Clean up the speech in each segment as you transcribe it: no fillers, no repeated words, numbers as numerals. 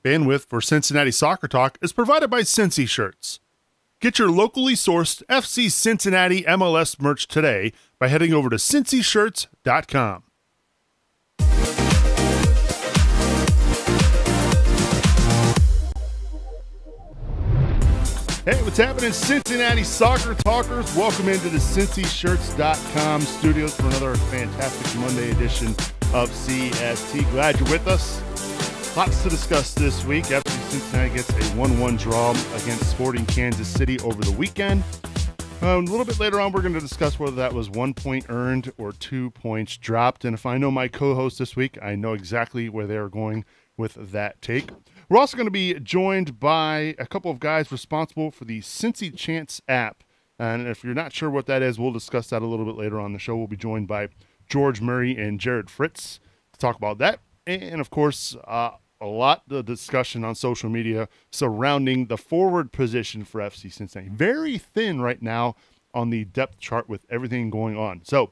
Bandwidth for Cincinnati Soccer Talk is provided by Cincy Chants. Get your locally sourced FC Cincinnati MLS merch today by heading over to cincychants.com. Hey, what's happening, Cincinnati Soccer Talkers? Welcome into the cincychants.com studios for another fantastic Monday edition of CST. Glad you're with us. Lots to discuss this week. FC Cincinnati gets a 1-1 draw against Sporting Kansas City over the weekend. A little bit later on, we're going to discuss whether that was 1 point earned or 2 points dropped. And if I know my co-host this week, I know exactly where they're going with that take. We're also going to be joined by a couple of guys responsible for the Cincy Chants app. And if you're not sure what that is, we'll discuss that a little bit later on the show. We'll be joined by George Murray and Jerod Fritz to talk about that. And, of course, a lot of discussion on social media surrounding the forward position for FC Cincinnati. Very thin right now on the depth chart with everything going on. So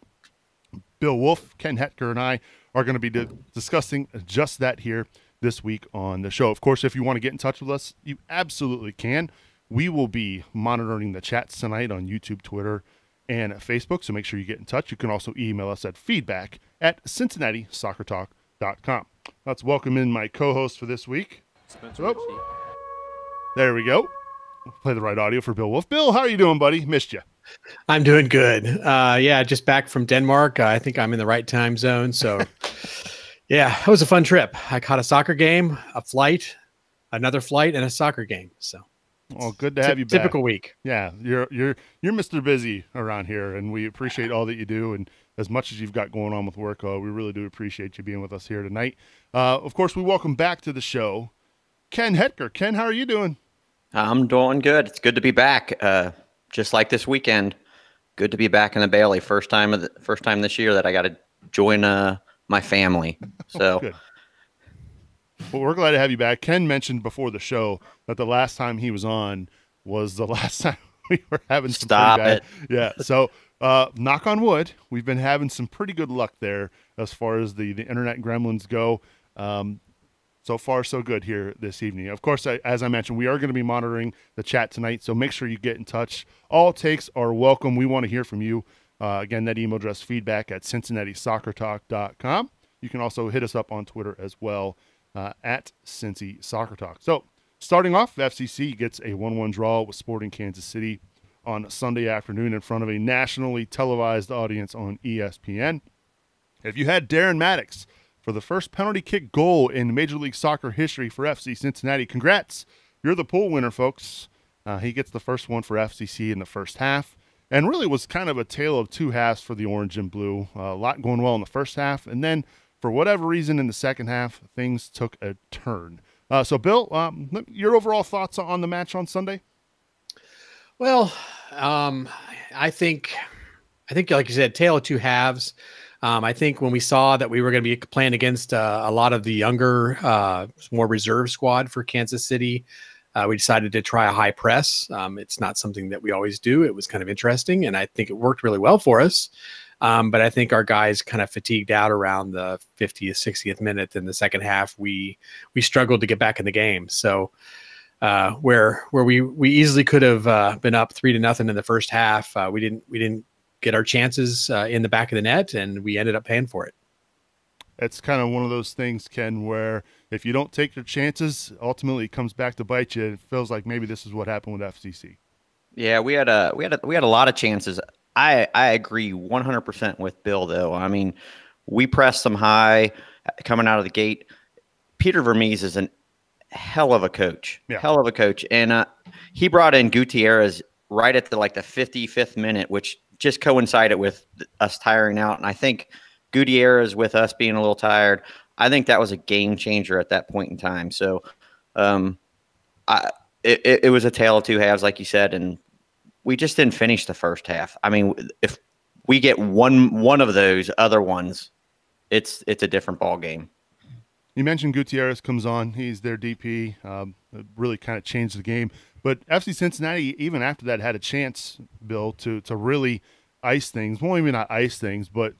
Bill Wolf, Ken Hetker, and I are going to be discussing just that here this week on the show. Of course, if you want to get in touch with us, you absolutely can. We will be monitoring the chats tonight on YouTube, Twitter, and Facebook, so make sure you get in touch. You can also email us at feedback@CincinnatiSoccerTalk.com. Let's welcome in my co-host for this week. Spencer. There we go. We'll play the right audio for Bill Wolf. Bill, how are you doing, buddy? Missed you. I'm doing good. Yeah, just back from Denmark. I think I'm in the right time zone. So, yeah, it was a fun trip. I caught a soccer game, a flight, another flight, and a soccer game. So, well, good to have you back. Typical week. Yeah, you're Mr. Busy around here, and we appreciate all that you do. And as much as you've got going on with work, we really do appreciate you being with us here tonight. Of course, we welcome back to the show Ken Hetker. Ken, how are you doing? I'm doing good. It's good to be back. Just like this weekend, good to be back in the Bailey. First time this year that I got to join my family. So, good. Well, we're glad to have you back. Ken mentioned before the show that the last time he was on was the last time we were having some Stop pretty it. bad. Yeah. So, knock on wood, we've been having some pretty good luck there as far as the internet gremlins go. So far, so good here this evening. Of course, as I mentioned, we are going to be monitoring the chat tonight, so make sure you get in touch. All takes are welcome. We want to hear from you. Again, that email address, feedback@CincinnatiSoccerTalk.com. You can also hit us up on Twitter as well, at Cincy Soccer Talk. So, starting off, FCC gets a 1-1 draw with Sporting Kansas City on Sunday afternoon in front of a nationally televised audience on ESPN. If you had Darren Mattocks for the first penalty kick goal in Major League Soccer history for FC Cincinnati, congrats. You're the pool winner, folks. He gets the first one for FCC in the first half, and really was kind of a tale of two halves for the orange and blue. A lot going well in the first half, and then for whatever reason in the second half, things took a turn. So, Bill, your overall thoughts on the match on Sunday? Well, I think, like you said, tale of two halves. I think when we saw that we were going to be playing against a lot of the younger, more reserve squad for Kansas City, we decided to try a high press. It's not something that we always do. It was kind of interesting, and I think it worked really well for us. But I think our guys kind of fatigued out around the 50th, 60th minute. In the second half, we struggled to get back in the game. So where we easily could have been up 3-0 in the first half, we didn't get our chances in the back of the net, and we ended up paying for it. It's kind of one of those things, Ken, where if you don't take your chances, ultimately it comes back to bite you. It feels like maybe this is what happened with FCC. Yeah, we had a lot of chances. I agree 100% with Bill, though. I mean, we pressed them high coming out of the gate. Peter Vermees is an hell of a coach, and he brought in Gutierrez right at the 55th minute, which just coincided with us tiring out. And I think Gutierrez, with us being a little tired, I think that was a game changer at that point in time. So it was a tale of two halves, like you said, and we just didn't finish the first half. I mean, if we get one of those other ones, it's a different ball game. You mentioned Gutierrez comes on. He's their DP. Really kind of changed the game. But FC Cincinnati, even after that, had a chance, Bill, to really ice things. Well, maybe not ice things, but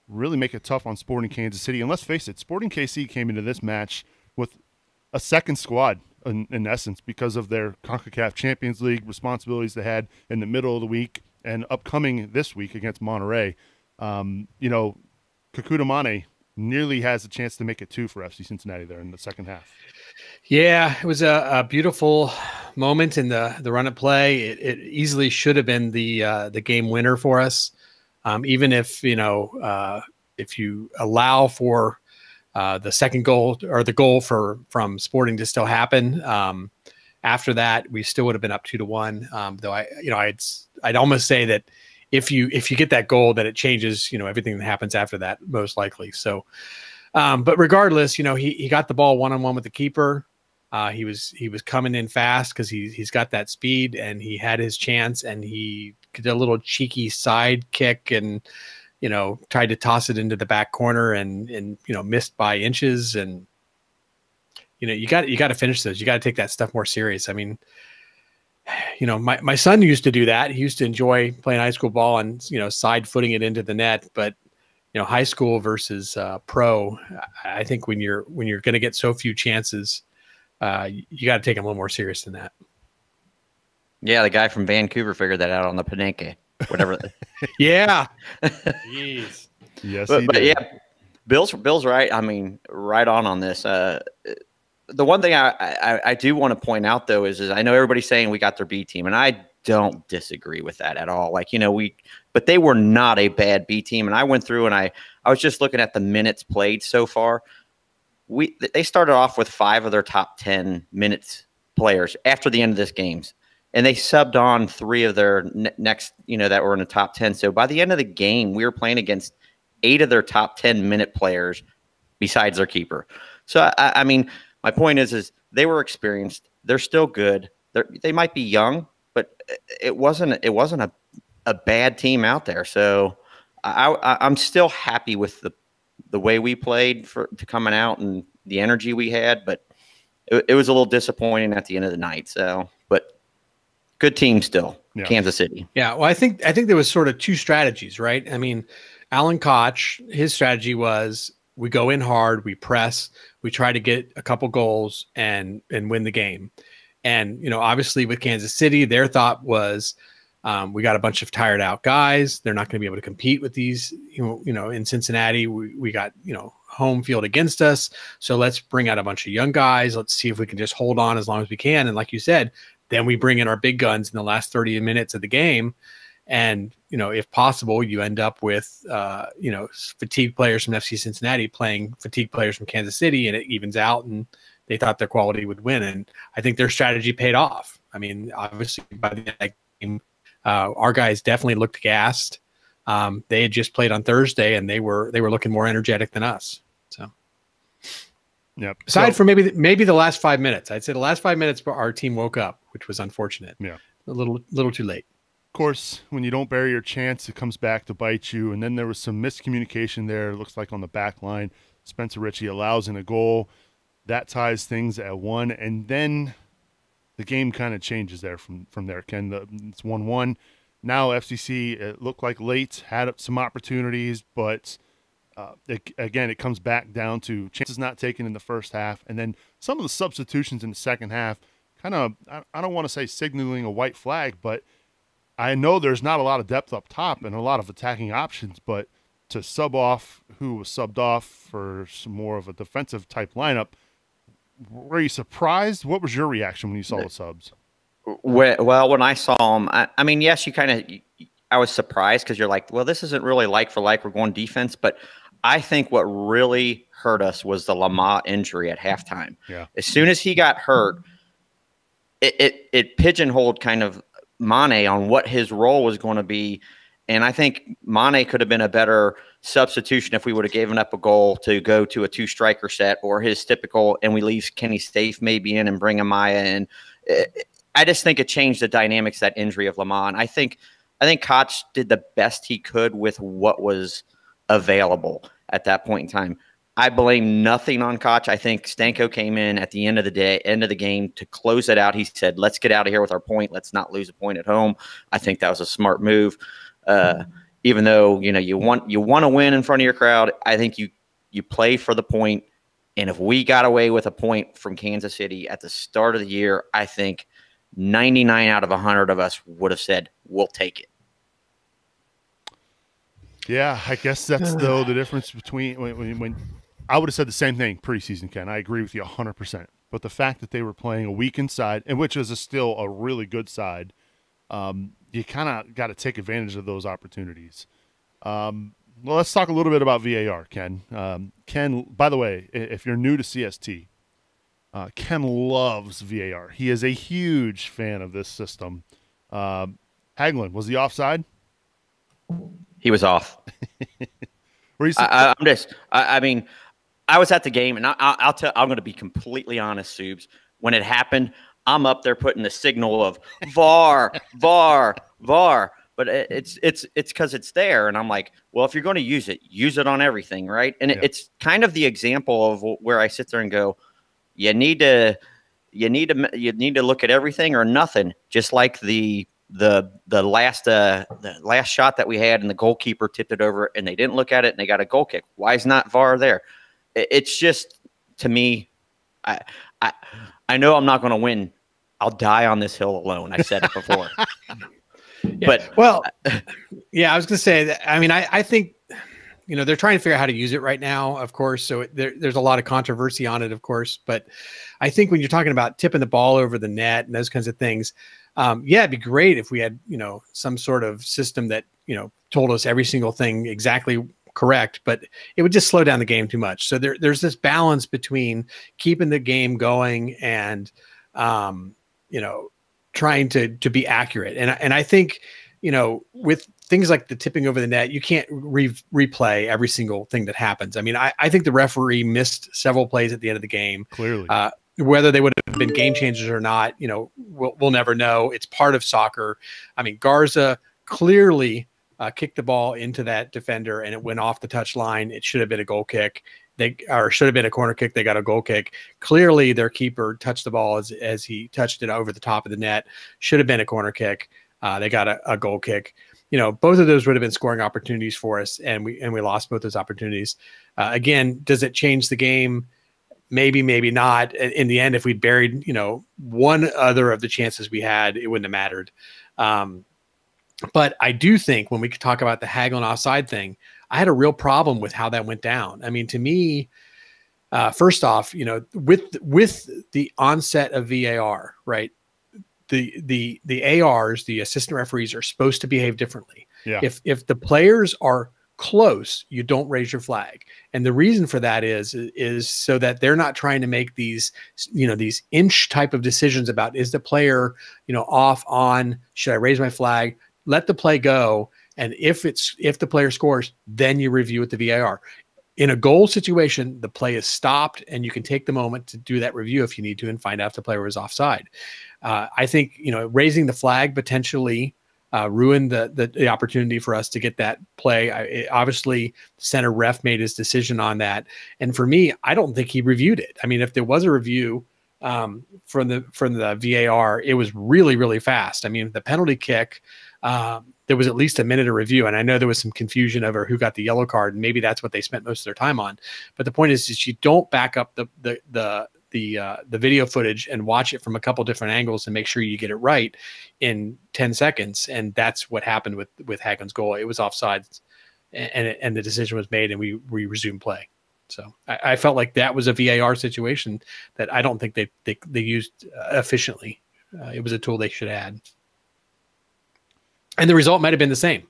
really make it tough on Sporting Kansas City. And let's face it, Sporting KC came into this match with a second squad in essence because of their CONCACAF Champions League responsibilities they had in the middle of the week and upcoming this week against Monterey. You know, Kekuta Mane nearly has a chance to make it 2 for FC Cincinnati there in the second half. Yeah, it was a beautiful moment in the run of play. It easily should have been the game winner for us. Even if, if you allow for the second goal or the goal from Sporting to still happen, after that, we still would have been up 2-1. Though I'd almost say that if you get that goal, that it changes, everything that happens after that, most likely. So, but regardless, he got the ball one-on-one with the keeper. He was coming in fast because he's got that speed, and he had his chance, and he did a little cheeky side kick and, tried to toss it into the back corner and missed by inches. And, you got to finish those. You got to take that stuff more serious. I mean, my son used to do that. He used to enjoy playing high school ball and, side footing it into the net. But, high school versus pro, I think when you're going to get so few chances, you got to take them a little more serious than that. Yeah, the guy from Vancouver figured that out on the Palenque, whatever. Yeah. Jeez. Yes, but yeah, Bill's right. I mean, right on this. The one thing I do want to point out, though, is I know everybody's saying we got their B team, and I don't disagree with that at all. Like, but they were not a bad B team. And I went through and I was just looking at the minutes played so far. They started off with 5 of their top 10 minutes players after the end of this games, and they subbed on 3 of their next, that were in the top 10. So by the end of the game, we were playing against 8 of their top 10 minute players besides their keeper. So, I mean, my point is they were experienced. They're still good. They might be young, but it wasn't a bad team out there. So I'm still happy with the way we played to coming out and the energy we had, but it was a little disappointing at the end of the night. So, but good team still, yeah. Kansas City. Yeah. Well, I think there was sort of 2 strategies, right? I mean, Alan Koch, his strategy was we go in hard, we press, we try to get a couple goals and win the game. And, obviously with Kansas City, their thought was, we got a bunch of tired out guys. They're not going to be able to compete with these, in Cincinnati, we got, home field against us. So let's bring out a bunch of young guys. Let's see if we can just hold on as long as we can. And like you said, then we bring in our big guns in the last 30 minutes of the game. And, if possible, you end up with, fatigued players from FC Cincinnati playing fatigued players from Kansas City, and it evens out, and they thought their quality would win. And I think their strategy paid off. I mean, obviously by the end of that game, our guys definitely looked gassed. They had just played on Thursday, and they were looking more energetic than us. So, yeah. Aside from maybe the last 5 minutes, I'd say the last 5 minutes, our team woke up, which was unfortunate. Yeah, a little too late. Of course, when you don't bury your chance, it comes back to bite you. And then there was some miscommunication there. It looks like on the back line, Spencer Ritchie allows in a goal that ties things at 1, and then the game kind of changes there from there. Ken, it's 1-1. Now FCC, it looked like late, had some opportunities, but it comes back down to chances not taken in the first half, and then some of the substitutions in the second half kind of, I don't want to say signaling a white flag, but I know there's not a lot of depth up top and a lot of attacking options, but to sub off who was subbed off for some more of a defensive type lineup, were you surprised? What was your reaction when you saw the subs? Well, when I saw them, I mean, yes, I was surprised because you're like, well, this isn't really like for like. We're going defense, but I think what really hurt us was the Lamont injury at halftime. Yeah. As soon as he got hurt, it pigeonholed kind of Mane on what his role was going to be. And I think Mane could have been a better substitution if we would have given up a goal to go to a 2-striker set, or his typical, and we leave Kenny Safe maybe in and bring Amaya in. I just think it changed the dynamics of that injury of Lamont. I think Koch did the best he could with what was available at that point in time. I blame nothing on Koch. I think Stanko came in at the end of the game to close it out. He said, let's get out of here with our point. Let's not lose a point at home. I think that was a smart move. Even though, you want to win in front of your crowd, I think you play for the point And if we got away with a point from Kansas City at the start of the year, I think 99 out of 100 of us would have said, we'll take it. Yeah, I guess that's the difference between when I would have said the same thing preseason, Ken. I agree with you 100%. But the fact that they were playing a weakened side, and which is still a really good side, you kind of got to take advantage of those opportunities. Well, let's talk a little bit about VAR, Ken. Ken, by the way, if you're new to CST, Ken loves VAR. He is a huge fan of this system. Hagglund, was he offside? He was off. I mean, I was at the game, and I'll tell. I'm going to be completely honest, Subes. When it happened, I'm up there putting the signal of VAR, VAR, VAR. But it's because it's there, and I'm like, well, if you're going to use it on everything, right? And it's kind of the example of where I sit there and go, you need to look at everything or nothing. Just like the last shot that we had, and the goalkeeper tipped it over, and they didn't look at it, and they got a goal kick. Why is not VAR there? It's just, to me, I know I'm not going to win. I'll die on this hill alone. I said it before. But I was going to say that. I mean, I think, they're trying to figure out how to use it right now, of course. So there's a lot of controversy on it, of course. But I think when you're talking about tipping the ball over the net and those kinds of things, it'd be great if we had, some sort of system that, told us every single thing exactly correct, but it would just slow down the game too much. So there's this balance between keeping the game going and, trying to be accurate. And I think, with things like the tipping over the net, you can't replay every single thing that happens. I mean, I think the referee missed several plays at the end of the game. Clearly. Whether they would have been game changers or not, we'll never know. It's part of soccer. I mean, Garza clearly kicked the ball into that defender, and it went off the touch line. It should have been a goal kick. Should have been a corner kick. They got a goal kick. Clearly, their keeper touched the ball as he touched it over the top of the net. Should have been a corner kick. They got a goal kick. Both of those would have been scoring opportunities for us, and we lost both those opportunities. Again, does it change the game? Maybe, maybe not. In the end, if we buried, one other of the chances we had, it wouldn't have mattered. But I do think when we could talk about the Hagglund offside thing, I had a real problem with how that went down. I mean, to me, first off, with the onset of VAR, right? The ARs, the assistant referees, are supposed to behave differently. Yeah. If the players are close, you don't raise your flag. And the reason for that is so that they're not trying to make these inch type of decisions about, is the player, off, on, should I raise my flag? Let the play go. And if the player scores, then you review with the VAR. In a goal situation, the play is stopped, and you can take the moment to do that review if you need to and find out if the player was offside. I think, raising the flag potentially ruined the opportunity for us to get that play. Obviously, the center ref made his decision on that. And for me, I don't think he reviewed it. I mean, if there was a review from the VAR, it was really, really fast. I mean, the penalty kick, there was at least a minute of review. And I know there was some confusion over who got the yellow card, and maybe that's what they spent most of their time on. But the point is you don't back up the video footage and watch it from a couple different angles and make sure you get it right in 10 seconds. And that's what happened with Hagglund's goal. It was offside, and the decision was made, and we resumed play. So I felt like that was a VAR situation that I don't think they used efficiently. It was a tool they should have had. And the result might have been the same.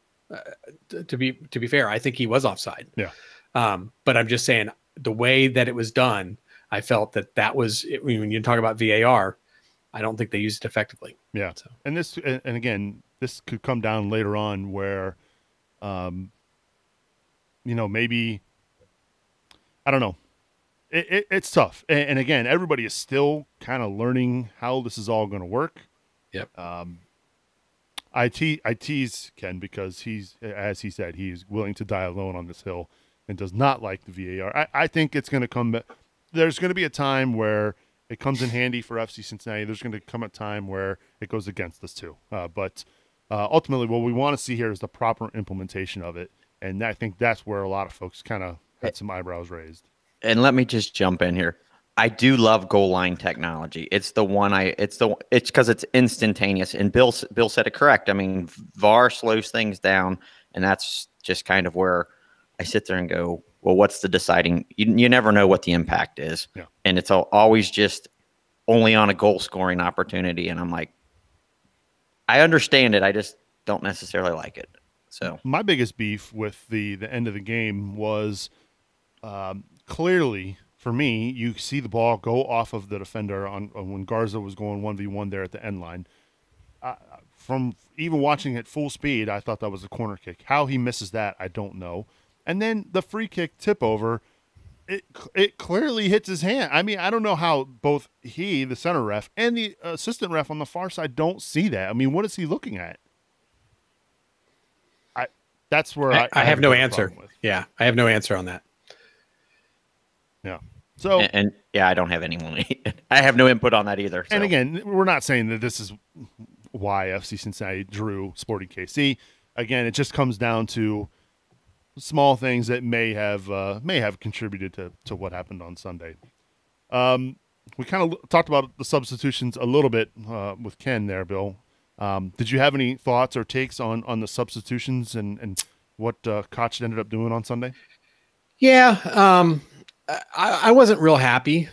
To be fair, I think he was offside. Yeah. But I'm just saying, the way that it was done, I felt that was, when you talk about VAR, I don't think they used it effectively. Yeah. So. And again, this could come down later on where, maybe, I don't know. It's tough. And again, everybody is still kind of learning how this is all going to work. Yep. I tease Ken because as he said, he's willing to die alone on this hill and does not like the VAR. I think it's going to come. There's going to be a time where it comes in handy for FC Cincinnati. There's going to come a time where it goes against us too. But ultimately, what we want to see here is the proper implementation of it. And I think that's where a lot of folks kind of had some eyebrows raised. And let me just jump in here. I do love goal line technology. It's because it's instantaneous. And Bill said it correct. I mean, VAR slows things down, and that's just kind of where I sit there and go, well, what's the deciding? You never know what the impact is, Yeah. And it's always just only on a goal scoring opportunity. And I'm like, I understand it. I just don't necessarily like it. So my biggest beef with the end of the game was clearly. For me, you see the ball go off of the defender on when Garza was going 1v1 there at the end line. From even watching it full speed, I thought that was a corner kick. How he misses that, I don't know. And then the free kick tip over, it clearly hits his hand. I mean, I don't know how both he, the center ref, and the assistant ref on the far side don't see that. I mean, what is he looking at? That's where I have no answer. Yeah, I have no answer on that. Yeah. So and I don't have anyone. I have no input on that either. So. And again, we're not saying that this is why FC Cincinnati drew Sporting KC. Again, it just comes down to small things that may have contributed to what happened on Sunday. We kind of talked about the substitutions a little bit with Ken there, Bill. Did you have any thoughts or takes on the substitutions and what Koch ended up doing on Sunday? Yeah. I wasn't real happy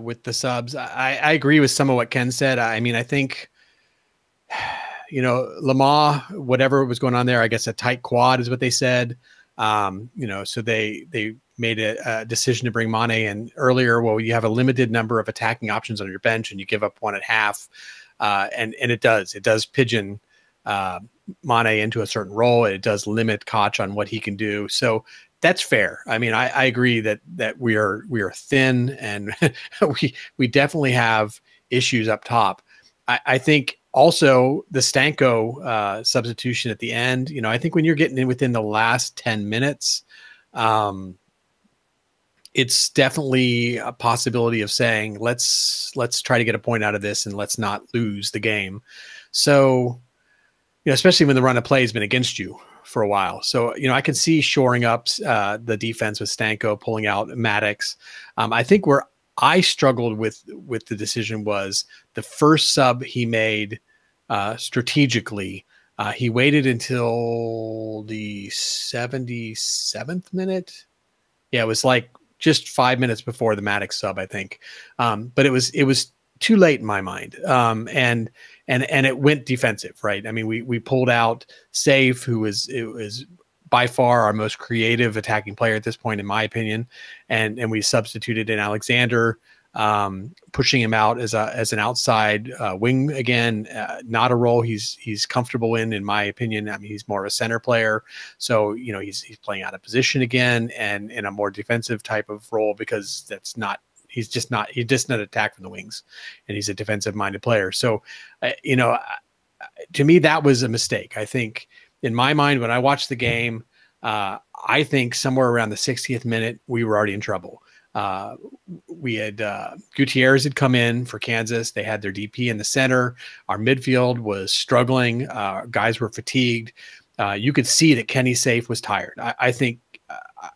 with the subs. I agree with some of what Ken said. I mean, I think, Lamar, whatever was going on there, I guess a tight quad is what they said. So they made a decision to bring Mane in earlier. Well, you have a limited number of attacking options on your bench and you give up one at half. And it does pigeon Mane into a certain role. It does limit Koch on what he can do. So that's fair. I mean, I agree that we are thin and we definitely have issues up top. I think also the Stanko substitution at the end, I think when you're getting in within the last 10 minutes, it's definitely a possibility of saying, let's try to get a point out of this and let's not lose the game. So, especially when the run of play has been against you for a while. So, I can see shoring up the defense with Stanko, pulling out Mattocks. I think where I struggled with the decision was the first sub he made strategically. He waited until the 77th minute. Yeah, it was like just 5 minutes before the Mattocks sub, I think. But it was too late in my mind. And it went defensive, right? I mean, we pulled out Safe, who was by far our most creative attacking player at this point, in my opinion. And we substituted in Alexander, pushing him out as an outside wing again, not a role he's comfortable in my opinion. I mean, he's more of a center player. So, he's playing out of position again and in a more defensive type of role because he does not attack from the wings and he's a defensive minded player. So, to me, that was a mistake. I think in my mind, when I watched the game, I think somewhere around the 60th minute, we were already in trouble. We had Gutierrez had come in for Kansas. They had their DP in the center. Our midfield was struggling. Guys were fatigued. You could see that Kenny Safe was tired. I think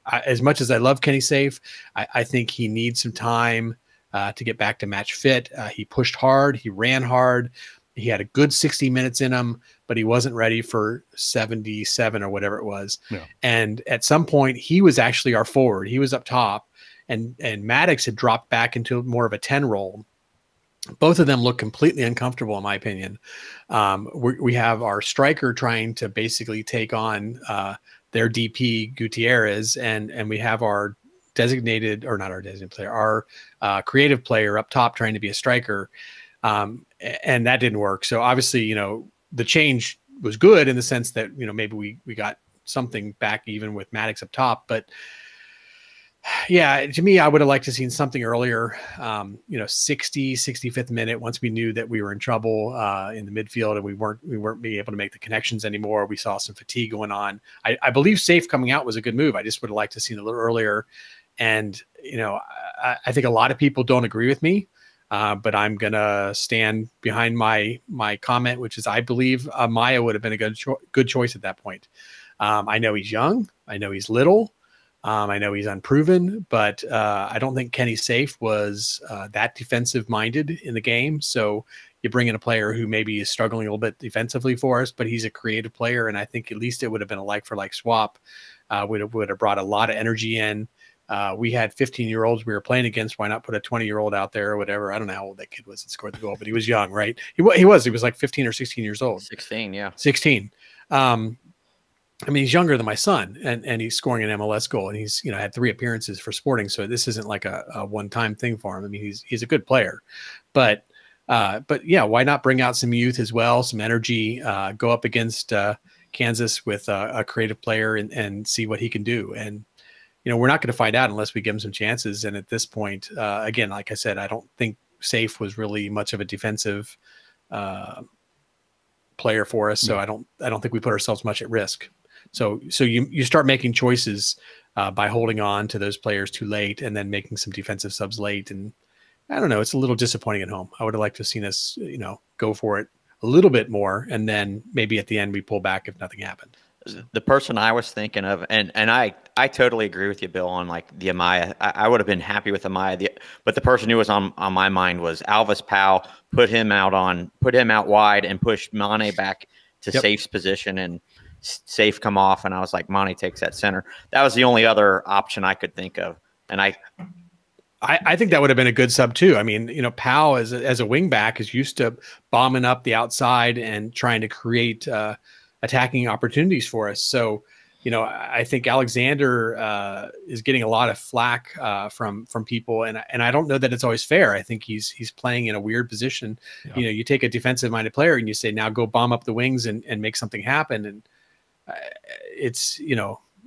as much as I love Kenny Safe, I think he needs some time to get back to match fit. He pushed hard. He ran hard. He had a good 60 minutes in him, but he wasn't ready for 77 or whatever it was. Yeah. And at some point, he was actually our forward. He was up top, and Mattocks had dropped back into more of a 10 role. Both of them look completely uncomfortable, in my opinion. We have our striker trying to basically take on their DP Gutierrez, and we have our designated, or not our designated player, our creative player up top trying to be a striker. And that didn't work. So obviously, the change was good in the sense that, maybe we got something back even with Mattocks up top, but yeah, to me, I would have liked to seen something earlier, 65th minute, once we knew that we were in trouble in the midfield and we weren't being able to make the connections anymore. We saw some fatigue going on. I believe Safe coming out was a good move. I just would have liked to seen a little earlier. And, I think a lot of people don't agree with me. But I'm going to stand behind my comment, which is I believe Maya would have been a good choice at that point. I know he's young. I know he's little. I know he's unproven, but I don't think Kenny Safe was that defensive minded in the game. So you bring in a player who maybe is struggling a little bit defensively for us, but he's a creative player. And I think at least it would have been a like for like swap. Would have brought a lot of energy in. We had 15-year-olds we were playing against. Why not put a 20-year-old out there or whatever? I don't know how old that kid was that scored the goal, but he was young, right? He was like 15 or 16 years old. 16, yeah. 16. I mean, he's younger than my son, and he's scoring an MLS goal, and he's had 3 appearances for Sporting, so this isn't like a one-time thing for him. I mean, he's a good player, but yeah, why not bring out some youth as well, some energy, go up against Kansas with a creative player and see what he can do. And we're not going to find out unless we give him some chances. And at this point, again, like I said, I don't think Safe was really much of a defensive player for us, so I don't think we put ourselves much at risk. So you start making choices by holding on to those players too late and then making some defensive subs late. And I don't know, it's a little disappointing at home. I would have liked to have seen us, go for it a little bit more. And then maybe at the end we pull back if nothing happened. So. The person I was thinking of, and I totally agree with you, Bill, on like the Amaya. I would have been happy with Amaya, but the person who was on my mind was Alvis Powell. Put him out wide and push Mane back to Safe's position, and Safe come off, and I was like, Mane takes that center. That was the only other option I could think of, and I think that would have been a good sub too. I mean, Powell as a wing back is used to bombing up the outside and trying to create attacking opportunities for us. So, I think Alexander is getting a lot of flack from people, and I don't know that it's always fair. I think he's playing in a weird position. Yeah. You take a defensive minded player and you say, now go bomb up the wings and make something happen, and it's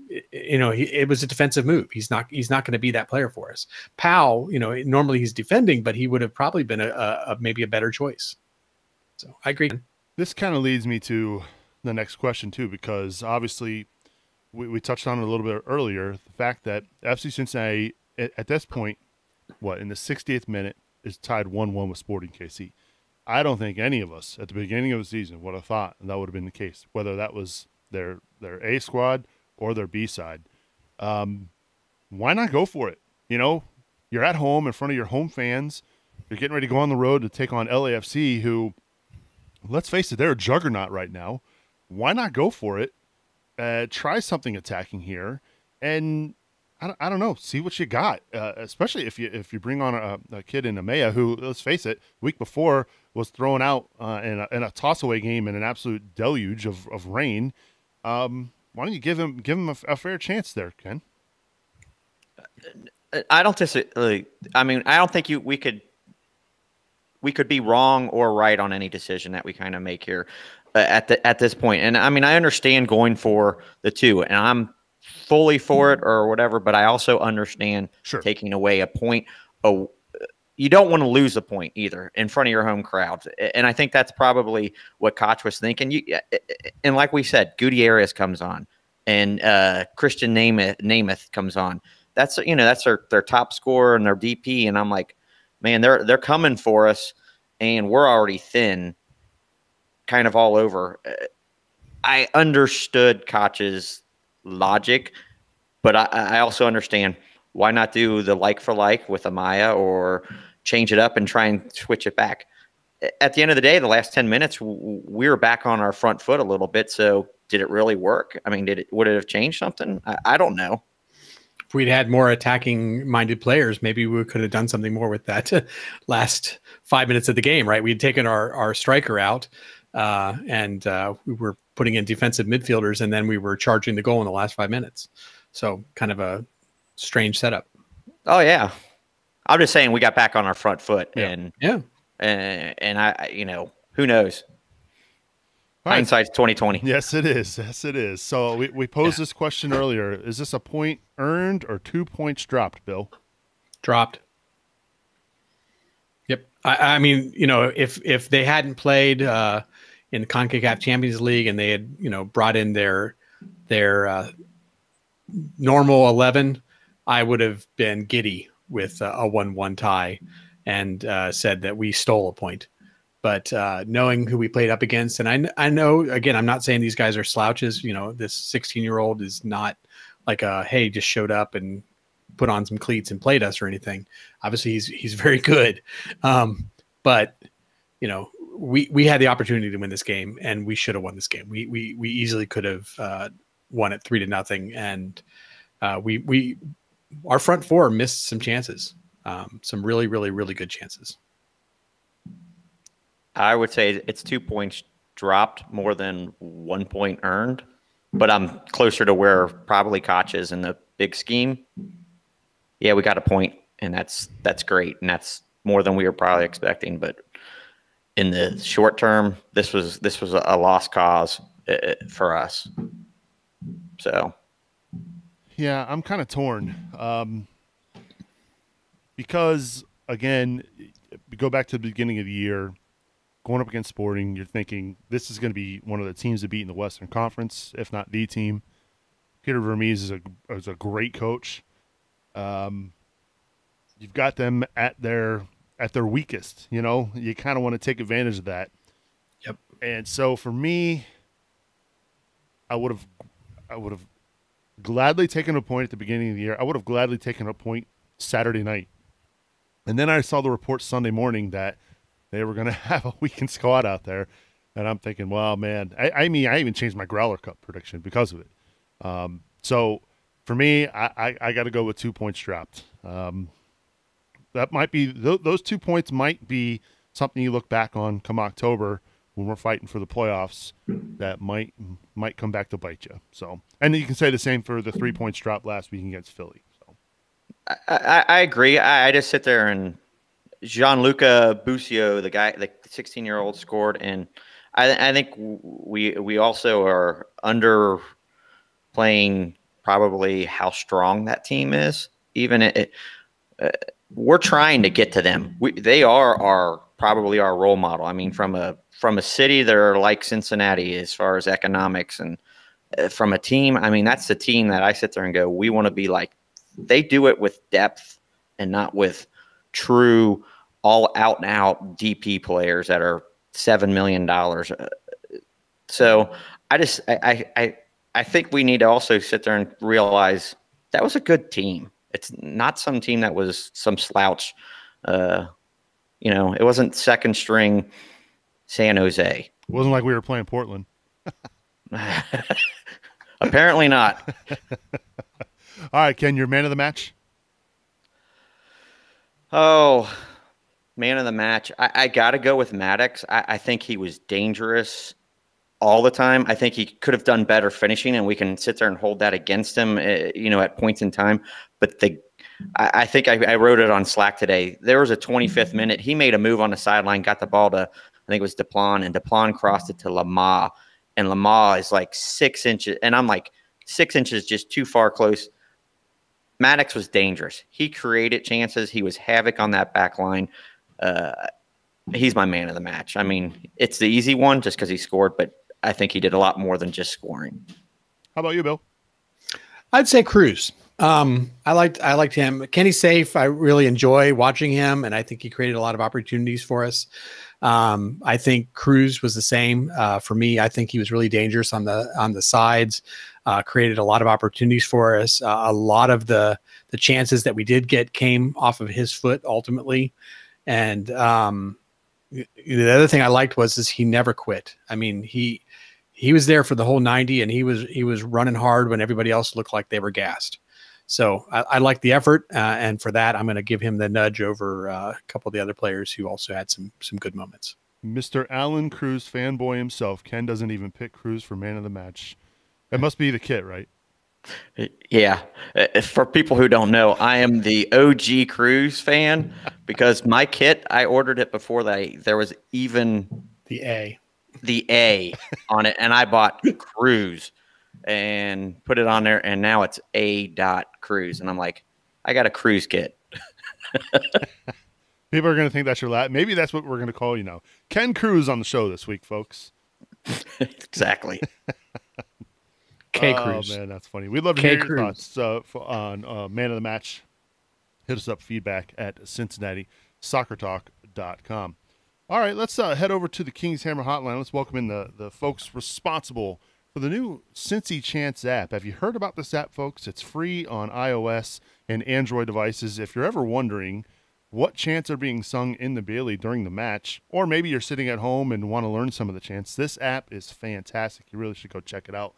it was a defensive move. He's not going to be that player for us. Powell, normally he's defending, but he would have probably been maybe a better choice. So I agree. This kind of leads me to the next question too, because obviously we touched on it a little bit earlier, the fact that FC Cincinnati at this point, in the 60th minute, is tied 1-1 with Sporting KC. I don't think any of us at the beginning of the season would have thought that would have been the case, whether that was their A squad or their B side. Why not go for it? You're at home in front of your home fans. You're getting ready to go on the road to take on LAFC, who, let's face it, they're a juggernaut right now. Why not go for it? Try something attacking here, and I don't know, see what you got. Especially if you bring on a kid in Amaya who, let's face it, week before was thrown out in a toss-away game in an absolute deluge of rain. Why don't you give him a fair chance there, Ken? I don't disagree. I mean, I don't think we could be wrong or right on any decision that we kind of make here at this point. And I mean, I understand going for the 2, and I'm fully for it or whatever, but I also understand taking away a point. You don't want to lose a point either in front of your home crowd. And I think that's probably what Koch was thinking. And like we said, Gutierrez comes on, and Christian Namath comes on. That's their top scorer and their DP. And I'm like, man, they're coming for us, and we're already thin, kind of all over. I understood Koch's logic, but I also understand why not do the like for like with Amaya, or change it up and try and switch it back. At the end of the day, the last 10 minutes, we were back on our front foot a little bit. So did it really work? I mean, would it have changed something? I don't know. If we'd had more attacking minded players, maybe we could have done something more with that last 5 minutes of the game, right? We'd taken our striker out, and we were putting in defensive midfielders, and then we were charging the goal in the last 5 minutes. So kind of a strange setup. Oh yeah. I'm just saying we got back on our front foot, and I, who knows? Hindsight's 2020. Yes, it is. Yes, it is. So we posed this question earlier. Is this a point earned or 2 points dropped, Bill? Dropped. Yep. I mean, if they hadn't played in the CONCACAF Champions League and they had, brought in their normal 11, I would have been giddy with a 1-1 tie and said that we stole a point. But knowing who we played up against, and I know, again, I'm not saying these guys are slouches. This 16-year-old is not like hey, just showed up and put on some cleats and played us or anything. Obviously he's very good. But you know, we had the opportunity to win this game, and we should have won this game. We easily could have won it 3-0. And our front four missed some chances, some really, really, really good chances. I would say it's 2 points dropped more than 1 point earned, but I'm closer to where probably Koch is in the big scheme. Yeah, we got a point, and that's great, and that's more than we were probably expecting. But in the short term, this was a lost cause for us. So, yeah, I'm kind of torn because, again, go back to the beginning of the year, going up against Sporting, you're thinking this is going to be one of the teams to beat in the Western Conference, if not the team. Peter Vermees is a great coach. You've got them at their weakest. You know, you kind of want to take advantage of that. Yep. And so for me, I would have gladly taken a point at the beginning of the year. I would have gladly taken a point Saturday night. And then I saw the report Sunday morning that they were going to have a weekend squad out there. And I'm thinking, well, man, I mean, I even changed my Growler Cup prediction because of it. So for me, I got to go with 2 points dropped. That might be those 2 points might be something you look back on come October when we're fighting for the playoffs. That might come back to bite you. So, and you can say the same for the 3 points dropped last week against Philly. So, I agree. I just sit there and Gianluca Busio, the 16-year-old, scored, and I think we also are underplaying probably how strong that team is. Even we're trying to get to them. They are probably our role model. I mean, from a city that are like Cincinnati as far as economics, and from a team, I mean, that's the team that I sit there and go, we want to be like. They do it with depth and not with true all out and out DP players that are $7 million. So I think we need to also sit there and realize that was a good team. It's not some team that was some slouch. It wasn't second string San Jose. it wasn't like we were playing Portland. Apparently not. All right, Ken, you're man of the match. Oh, man of the match. I got to go with Mattocks. I think he was dangerous all the time. I think he could have done better finishing, and we can sit there and hold that against him, at points in time. But I think I wrote it on Slack today. There was a 25th minute. He made a move on the sideline, got the ball to, I think it was Duplan, and Duplan crossed it to Lamar. And Lamar is like 6 inches. And I'm like 6 inches just too far close. Mattocks was dangerous. He created chances. He was havoc on that back line. He's my man of the match. I mean, it's the easy one just because he scored, but I think he did a lot more than just scoring. How about you, Bill? I'd say Cruz. I liked him. Kenny's safe. I really enjoy watching him, and I think he created a lot of opportunities for us. I think Cruz was the same for me. I think he was really dangerous on the sides. Created a lot of opportunities for us. A lot of the chances that we did get came off of his foot ultimately. And the other thing I liked was he never quit. I mean, he was there for the whole 90, and he was running hard when everybody else looked like they were gassed. So I like the effort, and for that, I'm going to give him the nudge over a couple of the other players who also had some good moments. Mr. Alan Cruz fanboy himself. Ken doesn't even pick Cruz for man of the match. That must be the kit, right? Yeah. For people who don't know, I am the OG Cruz fan because my kit, I ordered it before there was even the A on it, and I bought Cruz and put it on there, and now it's A.Cruz, and I'm like, I got a Cruz kit. People are going to think that's your last. Maybe that's what we're going to call you now. Ken Cruz on the show this week, folks. Exactly. K Cruz. Oh, man, that's funny. We'd love to hear your thoughts on Man of the Match. Hit us up, feedback at CincinnatiSoccerTalk.com. All right, let's head over to the King's Hammer Hotline. Let's welcome in the folks responsible for the new Cincy Chants app. Have you heard about this app, folks? It's free on iOS and Android devices. If you're ever wondering what chants are being sung in the Bailey during the match, or maybe you're sitting at home and want to learn some of the chants, this app is fantastic. You really should go check it out.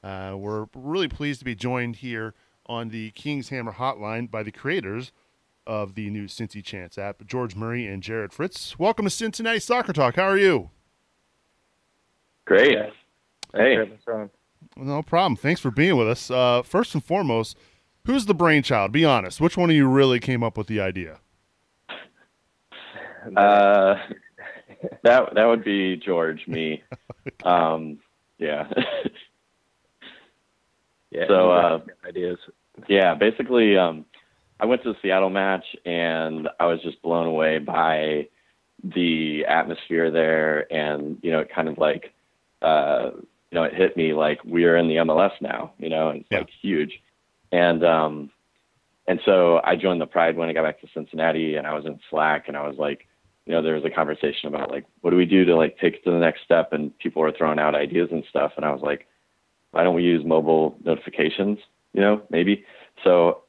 We're really pleased to be joined here on the King's Hammer hotline by the creators of the new Cincy Chants app, George Murray and Jerod Fritz. Welcome to Cincinnati Soccer Talk. How are you? Great. Hey. No problem. Thanks for being with us. First and foremost, who's the brainchild? Be honest. Which one of you really came up with the idea? That would be George, me. Yeah. Yeah. So ideas. yeah, basically, I went to the Seattle match and I was just blown away by the atmosphere there, and it kind of like it hit me like we're in the MLS now, and it's like huge. And so I joined the Pride when I got back to Cincinnati, and I was in Slack, and I was like, there was a conversation about like, what do we do to like take it to the next step? And people were throwing out ideas and stuff. And I was like, why don't we use mobile notifications, maybe? So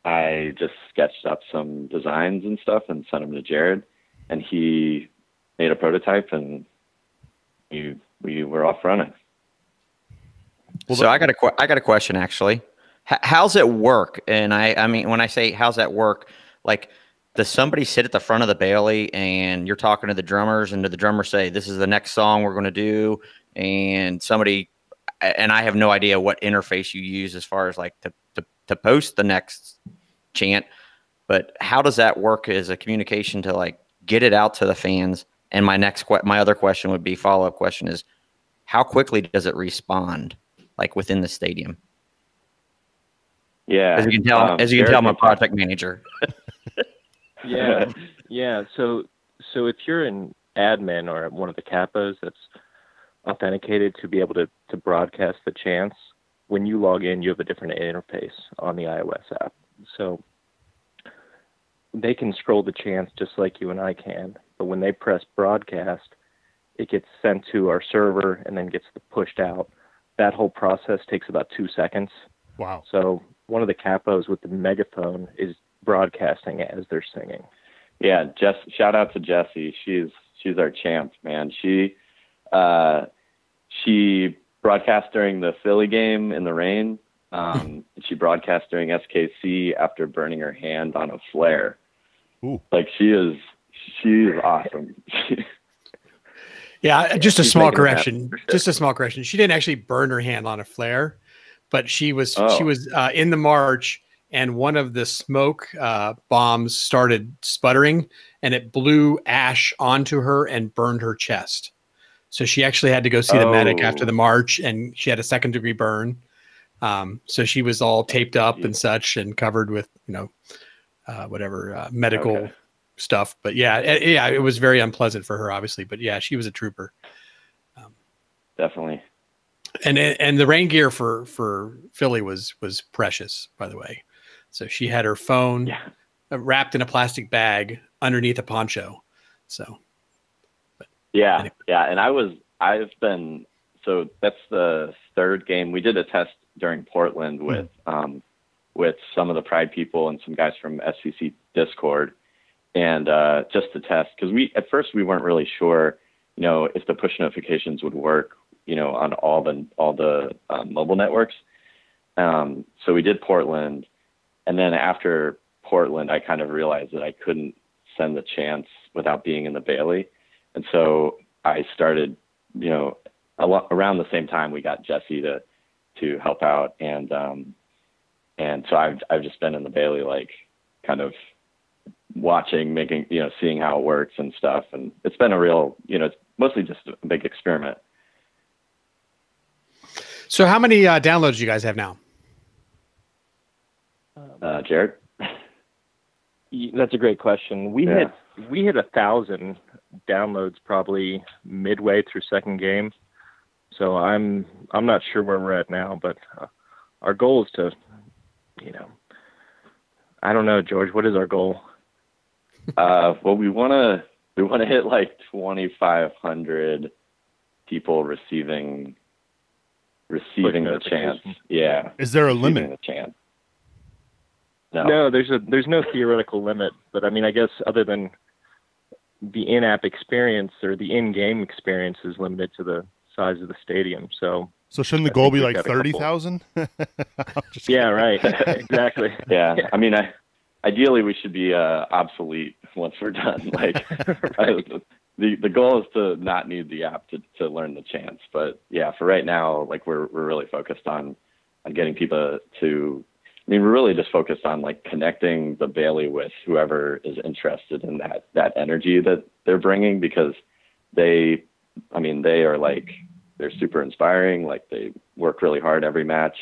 I just sketched up some designs and stuff and sent them to Jerod, and he made a prototype, and we were off running. Well, so I got a question actually. How's it work? And I mean, when I say how's that work, like, does somebody sit at the front of the Bailey and you're talking to the drummers, and do the drummers say, this is the next song we're going to do? And I have no idea what interface you use as far as like to post the next chant, but how does that work as a communication to like get it out to the fans? And my other question would be, follow-up question is, how quickly does it respond, like within the stadium? Yeah. As you can tell, I'm a project manager. Yeah. So if you're an admin or one of the capos that's authenticated to be able to broadcast the chants, when you log in, you have a different interface on the iOS app. So they can scroll the chants just like you and I can, but when they press broadcast, it gets sent to our server and then gets pushed out. That whole process takes about 2 seconds. Wow. So one of the capos with the megaphone is broadcasting as they're singing. Yeah, shout out to Jessie. She's our champ, man. She broadcast during the Philly game in the rain. She broadcast during SKC after burning her hand on a flare. Ooh. Like she's awesome. Yeah, just a small correction. Just a small correction. She didn't actually burn her hand on a flare, but she was in the march, and one of the smoke bombs started sputtering, and it blew ash onto her and burned her chest. So she actually had to go see the medic after the march, and she had a 2nd-degree burn. So she was all taped up and such, and covered with whatever medical stuff. But yeah, it was very unpleasant for her, obviously. But yeah, she was a trooper. Definitely. And the rain gear for Philly was precious, by the way. So she had her phone wrapped in a plastic bag underneath a poncho. So. Yeah. And so that's the 3rd game. We did a test during Portland with some of the Pride people and some guys from SCC Discord, and just to test, because at first we weren't really sure, if the push notifications would work, on all the mobile networks. So we did Portland, and then after Portland, I kind of realized that I couldn't send the chants without being in the Bailey. And so I started, around the same time we got Jessie to help out. And so I've just been in the Bailey, like kind of watching, making, seeing how it works and stuff. And it's been a real, it's mostly just a big experiment. So how many downloads do you guys have now? Jerod? That's a great question. We hit 1,000 downloads probably midway through 2nd game. So I'm not sure where we're at now, but our goal is to, I don't know, George, what is our goal? Well, we want to hit like 2,500 people receiving receiving the chance. Yeah. Is there a limit? The chance. No, there's no theoretical limit, but I mean, I guess other than the in-app experience or the in-game experience is limited to the size of the stadium. So shouldn't the goal be like 30,000? Yeah, right. Exactly. Yeah. I mean, ideally we should be obsolete once we're done. Like the goal is to not need the app to learn the chants. But yeah, for right now, like we're really focused on getting people to. I mean, we're really just focused on like connecting the Bailey with whoever is interested in that energy that they're bringing, because they are like, they're super inspiring. Like they work really hard every match.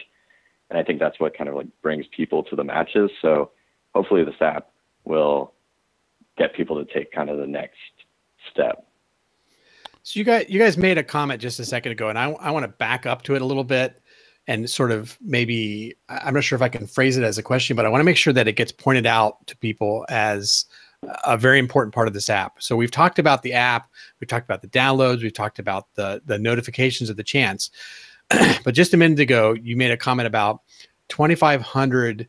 And I think that's what kind of like brings people to the matches. So hopefully this app will get people to take kind of the next step. So you guys made a comment just a second ago, and I want to back up to it a little bit and sort of maybe, I'm not sure if I can phrase it as a question, but I want to make sure that it gets pointed out to people as a very important part of this app. So we've talked about the app, we've talked about the downloads, we've talked about the notifications of the chants. But just a minute ago, you made a comment about 2,500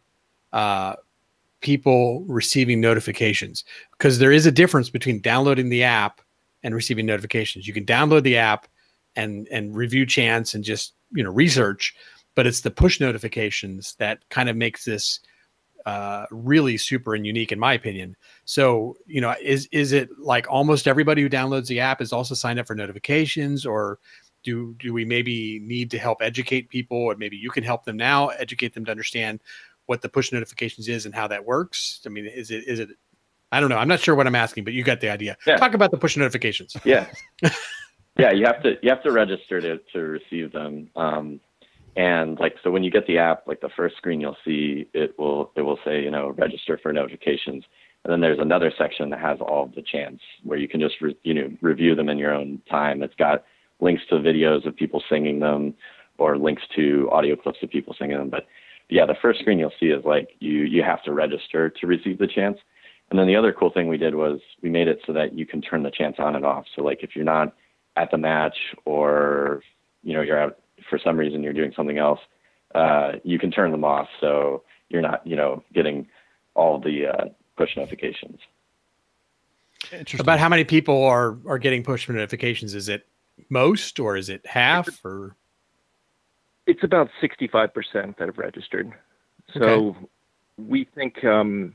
people receiving notifications, because there is a difference between downloading the app and receiving notifications. You can download the app and review chants and just, research, but it's the push notifications that kind of makes this really super and unique, in my opinion. So, is it like almost everybody who downloads the app is also signed up for notifications, or do we maybe need to help educate people, or maybe you can help them now, educate them to understand what the push notifications is and how that works? I mean, is it, I don't know. I'm not sure what I'm asking, but you got the idea. Yeah. Talk about the push notifications. Yeah. Yeah, you have to register to receive them. And like, so when you get the app, like the first screen you'll see, it will say, register for notifications. And then there's another section that has all of the chants where you can just, review them in your own time. It's got links to videos of people singing them, or links to audio clips of people singing them. But yeah, the first screen you'll see is like, you have to register to receive the chants. And then the other cool thing we did was we made it so that you can turn the chants on and off. So like if you're not at the match, or you're out for some reason, you're doing something else, you can turn them off, so you're not getting all the push notifications. About how many people are getting push notifications? Is it most, or is it half, or? It's about 65% that have registered. So okay. We think that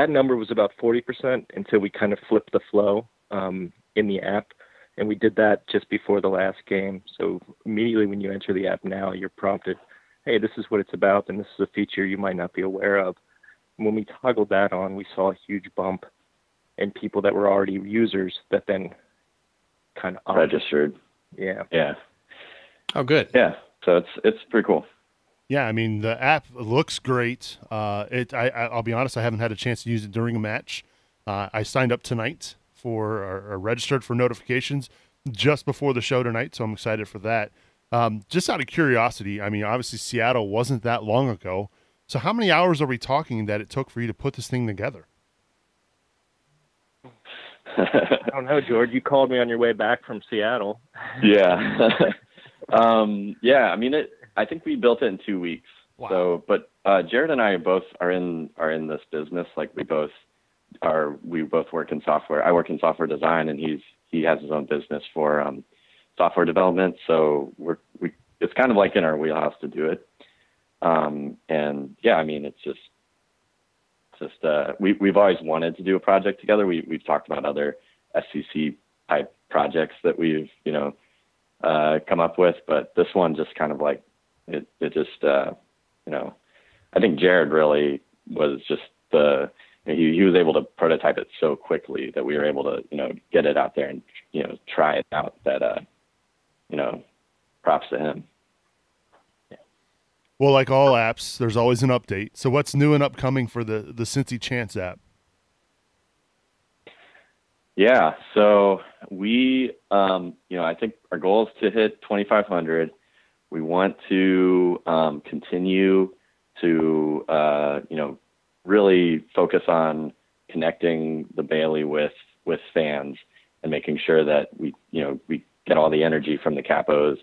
number was about 40% until we kind of flipped the flow in the app. And we did that just before the last game. So immediately when you enter the app now, you're prompted, hey, this is what it's about, and this is a feature you might not be aware of. And when we toggled that on, we saw a huge bump in people that were already users that then kind of registered. Yeah. Yeah. Oh, good. Yeah. So it's pretty cool. Yeah, I mean, the app looks great. I'll be honest, I haven't had a chance to use it during a match. I signed up tonight or registered for notifications just before the show tonight, so I'm excited for that. Just out of curiosity, I mean, obviously Seattle wasn't that long ago, so how many hours are we talking that it took for you to put this thing together? I don't know, George. You called me on your way back from Seattle. Yeah. Yeah, I mean, I think we built it in 2 weeks. Wow. So, but Jerod and I both are in this business. Like we both work in software. I work in software design, and he has his own business for software development. So it's kind of like in our wheelhouse to do it. And yeah, I mean, it's just we've always wanted to do a project together. We've talked about other SCC type projects that we've come up with, but this one just kind of like it just I think Jerod really was just he was able to prototype it so quickly that we were able to, get it out there and, try it out. That, props to him. Yeah. Well, like all apps, there's always an update. So what's new and upcoming for the Cincy Chants app? Yeah. So we, I think our goal is to hit 2,500. We want to continue to, really focus on connecting the Bailey with fans and making sure that we get all the energy from the capos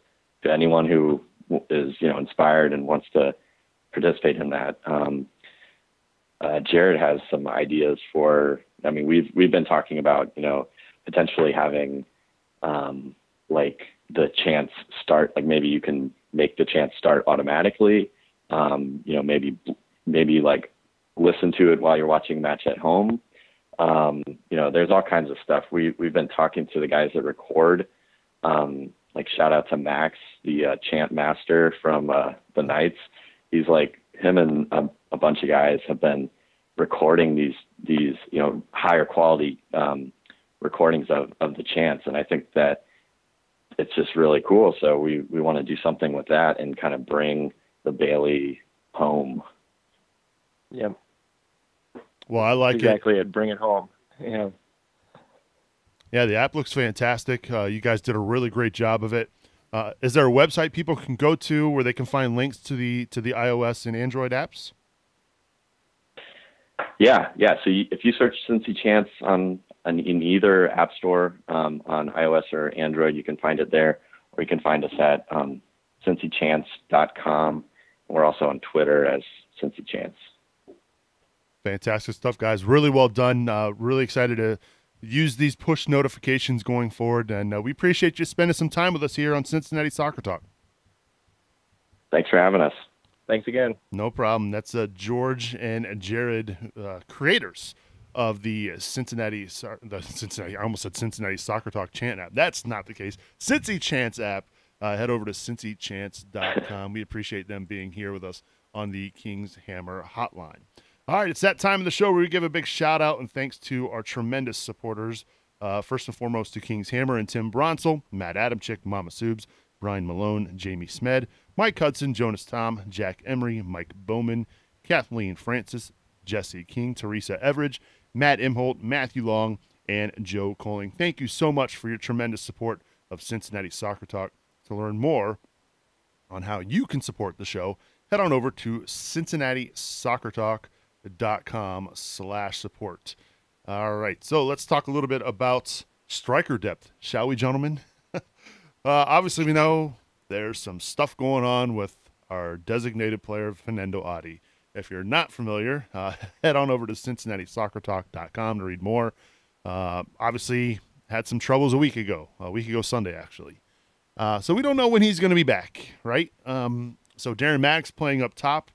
to anyone who is, inspired and wants to participate in that. Jerod has some ideas for, we've been talking about, potentially having, like the chants start, like maybe you can make the chants start automatically. Maybe like listen to it while you're watching a match at home. There's all kinds of stuff. We've been talking to the guys that record, like shout out to Max, the chant master from the Knights. He's like, him and a bunch of guys have been recording these higher quality recordings of the chants, and I think that it's just really cool. So we want to do something with that and kind of bring the Bailey home. Yeah. Well, I like exactly it. Bring it home. Yeah. Yeah, the app looks fantastic. You guys did a really great job of it. Is there a website people can go to where they can find links to the iOS and Android apps? Yeah. So if you search Cincy Chants in either app store on iOS or Android, you can find it there, or you can find us at cincychants.com. We're also on Twitter as Cincy Chants. Fantastic stuff, guys. Really well done. Really excited to use these push notifications going forward, and we appreciate you spending some time with us here on Cincinnati Soccer Talk. Thanks for having us. Thanks again. No problem. That's George and Jerod, creators of the Cincinnati. I almost said Cincinnati Soccer Talk chant app. That's not the case. Cincy Chants app. Head over to cincychants.com. We appreciate them being here with us on the King's Hammer hotline. All right, it's that time of the show where we give a big shout out and thanks to our tremendous supporters. First and foremost to King's Hammer and Tim Bronsel, Matt Adamczyk, Mama Subes, Brian Malone, Jamie Smed, Mike Hudson, Jonas Tom, Jack Emery, Mike Bowman, Kathleen Francis, Jesse King, Teresa Everidge, Matt Imholt, Matthew Long, and Joe Coling. Thank you so much for your tremendous support of Cincinnati Soccer Talk. To learn more on how you can support the show, head on over to CincinnatiSoccerTalk.com/support. All right, so let's talk a little bit about striker depth, shall we, gentlemen? Obviously, we know there's some stuff going on with our designated player, Fanendo Adi. If you're not familiar, head on over to CincinnatiSoccerTalk.com to read more. Obviously, had some troubles a week ago Sunday, actually. So we don't know when he's going to be back, right? So Darren Mattocks playing up top.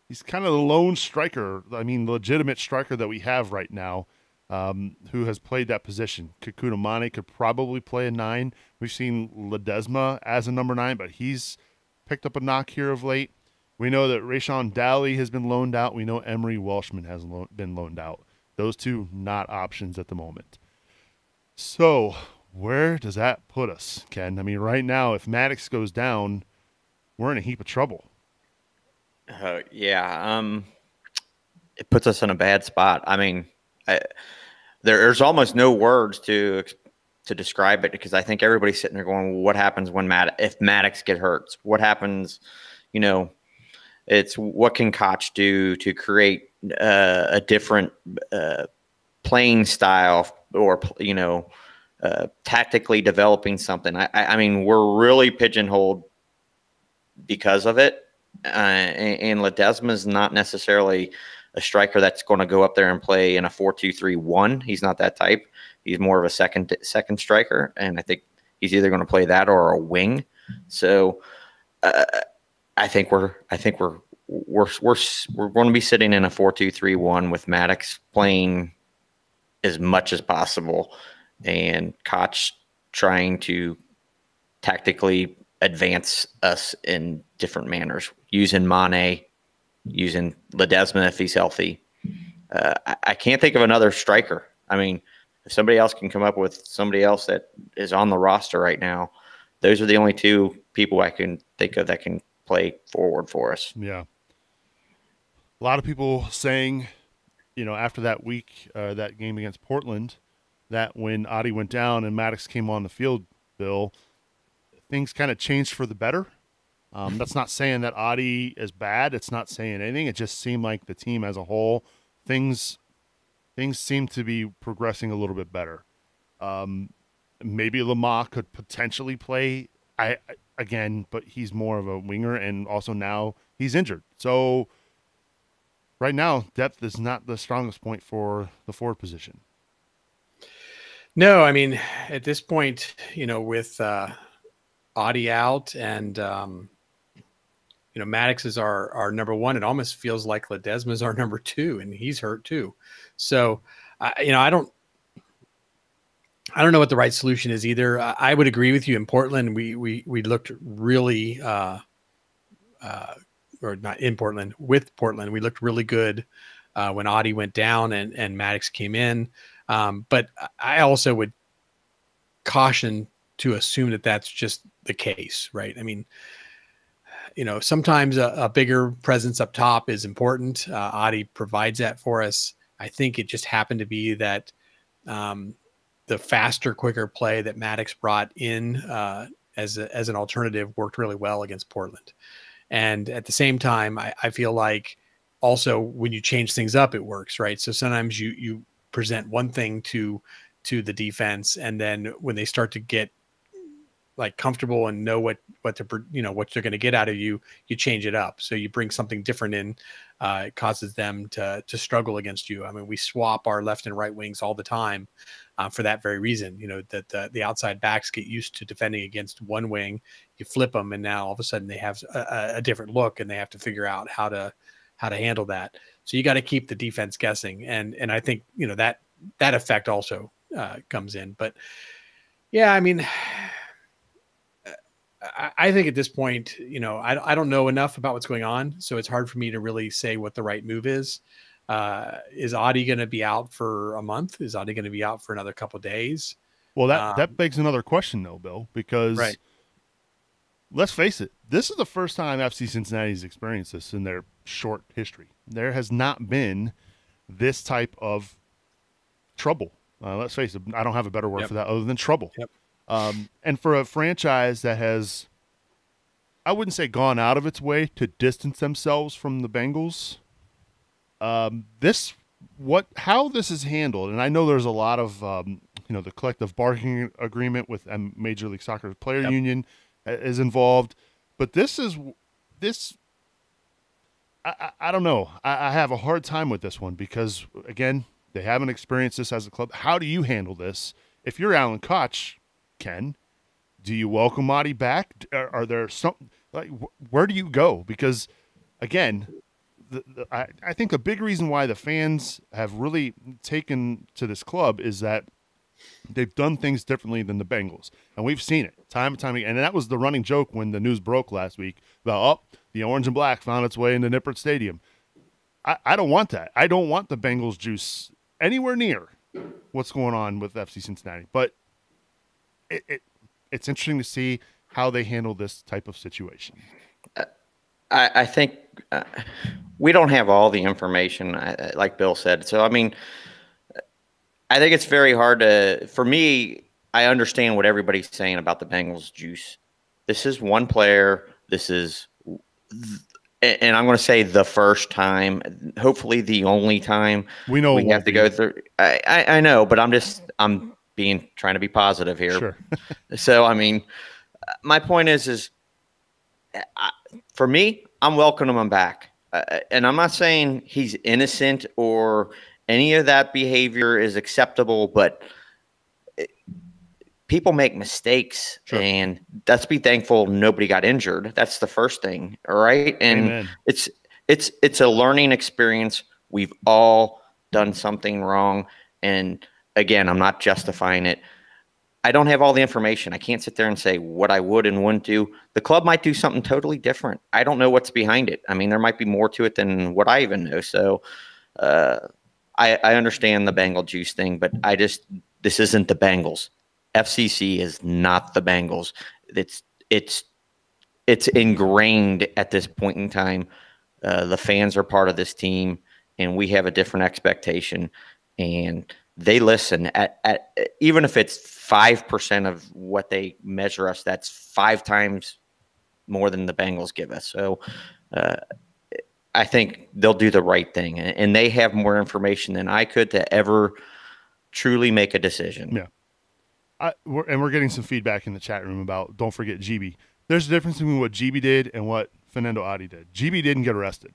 He's kind of the lone striker, legitimate striker that we have right now, who has played that position. Kekuta Mane could probably play a 9. We've seen Ledesma as a number 9, but he's picked up a knock here of late. We know that Rayshawn Dowley has been loaned out. We know Emery Welshman has been loaned out. Those two not options at the moment. So where does that put us, Ken? Right now, if Mattocks goes down, we're in a heap of trouble. Yeah. It puts us in a bad spot. There's almost no words to describe it, because I think everybody's sitting there going, well, what happens if Mattocks get hurt? What happens? It's what can Koch do to create a different playing style, or tactically developing something. I mean, we're really pigeonholed because of it. And Ledesma is not necessarily a striker that's going to go up there and play in a 4-2-3-1. He's not that type. He's more of a second striker, and I think he's either going to play that or a wing. So I think we're going to be sitting in a 4-2-3-1 with Mattocks playing as much as possible, and Koch trying to tactically advance us in different manners, using Mane, using Ledesma if he's healthy. I can't think of another striker. If somebody else can come up with somebody else that is on the roster right now, those are the only two people I can think of that can play forward for us. Yeah. A lot of people saying, after that week, that game against Portland, that when Adi went down and Mattocks came on the field, Bill, things kind of changed for the better. That's not saying that Adi is bad. It's not saying anything. It just seemed like the team as a whole, things seem to be progressing a little bit better. Maybe Lamar could potentially play. again, but he's more of a winger, and also now he's injured. So right now, depth is not the strongest point for the forward position. No, I mean, at this point, with Adi out and Mattocks is our number one, it almost feels like Ledesma is our number two, and he's hurt too. So, I don't know what the right solution is either. I would agree with you. In Portland, we looked really, or not in Portland, with Portland, we looked really good when Adi went down and Mattocks came in. But I also would caution to assume that that's just the case, right? I mean, sometimes a bigger presence up top is important. Adi provides that for us. I think it just happened to be that the faster, quicker play that Mattocks brought in as an alternative worked really well against Portland. And at the same time, I feel like also when you change things up, it works, right? So sometimes you present one thing to the defense, and then when they start to get like comfortable and know what they're going to get out of you, you change it up. So you bring something different in. It causes them to struggle against you. I mean, we swap our left and right wings all the time for that very reason. That the outside backs get used to defending against one wing. You flip them, and now all of a sudden they have a different look, and they have to figure out how to handle that. So you got to keep the defense guessing, and I think that effect also comes in. But yeah, I mean, I think at this point, I don't know enough about what's going on, so it's hard for me to really say what the right move is. Is Adi going to be out for a month? Is Adi going to be out for another couple of days? Well, that begs another question, though, Bill, because right. Let's face it, this is the first time FC Cincinnati's experienced this in their short history. There has not been this type of trouble. Let's face it, I don't have a better word for that other than trouble. Yep. And for a franchise that has, I wouldn't say gone out of its way to distance themselves from the Bengals, how this is handled, and I know there's a lot of, the collective bargaining agreement with Major League Soccer Player Union is involved, but I don't know. I have a hard time with this one because, again, they haven't experienced this as a club. How do you handle this? If you're Alan Koch, Ken, do you welcome Adi back? Are there some where do you go? Because again, I think a big reason why the fans have really taken to this club is that they've done things differently than the Bengals, and we've seen it time and time again. And that was the running joke when the news broke last week about the orange and black found its way into Nippert Stadium. I don't want that. I don't want the Bengals juice anywhere near what's going on with FC Cincinnati, but it's interesting to see how they handle this type of situation. I think we don't have all the information, like Bill said. So, I mean, I think it's very hard for me, I understand what everybody's saying about the Bengals juice. This is one player. This is, and I'm going to say the first time, hopefully the only time we have to go through. I know, but I'm trying to be positive here. Sure. So, I mean, my point is for me, I'm welcoming him back. And I'm not saying he's innocent or any of that behavior is acceptable, but people make mistakes. Sure. And let's be thankful nobody got injured. That's the first thing. All right. And Amen. It's a learning experience. We've all done something wrong. And again, I'm not justifying it. I don't have all the information. I can't sit there and say what I would and wouldn't do. The club might do something totally different. I don't know what's behind it. I mean, there might be more to it than what I even know. So I understand the Bengal juice thing, but this isn't the Bengals. FCC is not the Bengals. It's ingrained at this point in time. The fans are part of this team, and we have a different expectation. And they listen at even if it's 5% of what they measure us, that's 5 times more than the Bengals give us. So I think they'll do the right thing, and they have more information than I could to ever truly make a decision. Yeah. We're getting some feedback in the chat room about, don't forget GB. There's a difference between what GB did and what Fanendo Adi did. GB didn't get arrested.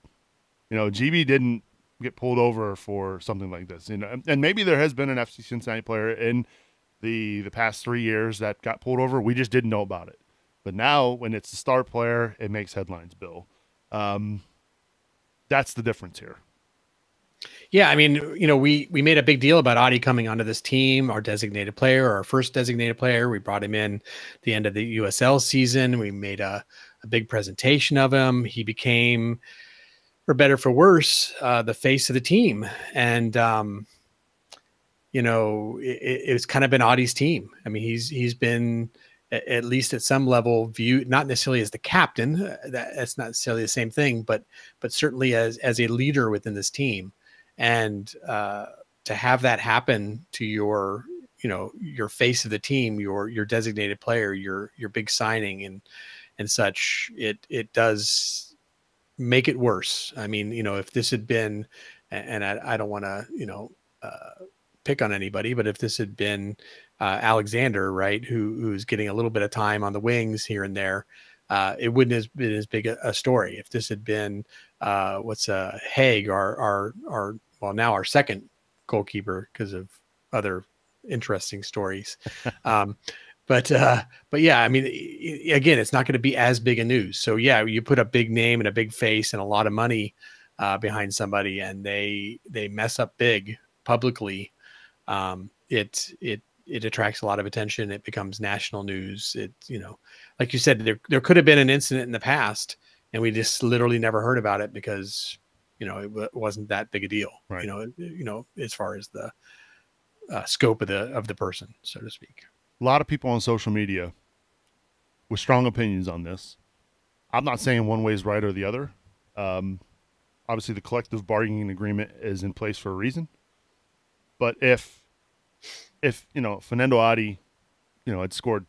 GB didn't get pulled over for something like this. And maybe there has been an FC Cincinnati player in the past 3 years that got pulled over. We just didn't know about it. But now, when it's a star player, it makes headlines, Bill. That's the difference here. Yeah, I mean, we made a big deal about Adi coming onto this team, our designated player, our first designated player. We brought him in at the end of the USL season. We made a big presentation of him. He became, for better for worse, the face of the team. And it's kind of been Adi's team. I mean, he's been, at least at some level, viewed not necessarily as the captain. That's not necessarily the same thing, but certainly as a leader within this team. And to have that happen to your face of the team, your designated player, your big signing and such, it does make it worse. I mean, if this had been, and I don't want to, pick on anybody, but if this had been Alexander, right, who's getting a little bit of time on the wings here and there, it wouldn't have been as big a story. If this had been Haig, now our second goalkeeper, because of other interesting stories. But yeah, I mean, again, it's not going to be as big a news. So yeah, you put a big name and a big face and a lot of money behind somebody, and they mess up big publicly. It attracts a lot of attention. It becomes national news. Like you said, there could have been an incident in the past, and we just literally never heard about it because it wasn't that big a deal. Right. As far as the scope of the person, so to speak. A lot of people on social media with strong opinions on this. I'm not saying one way is right or the other. Obviously, the collective bargaining agreement is in place for a reason. But if Fanendo Adi, had scored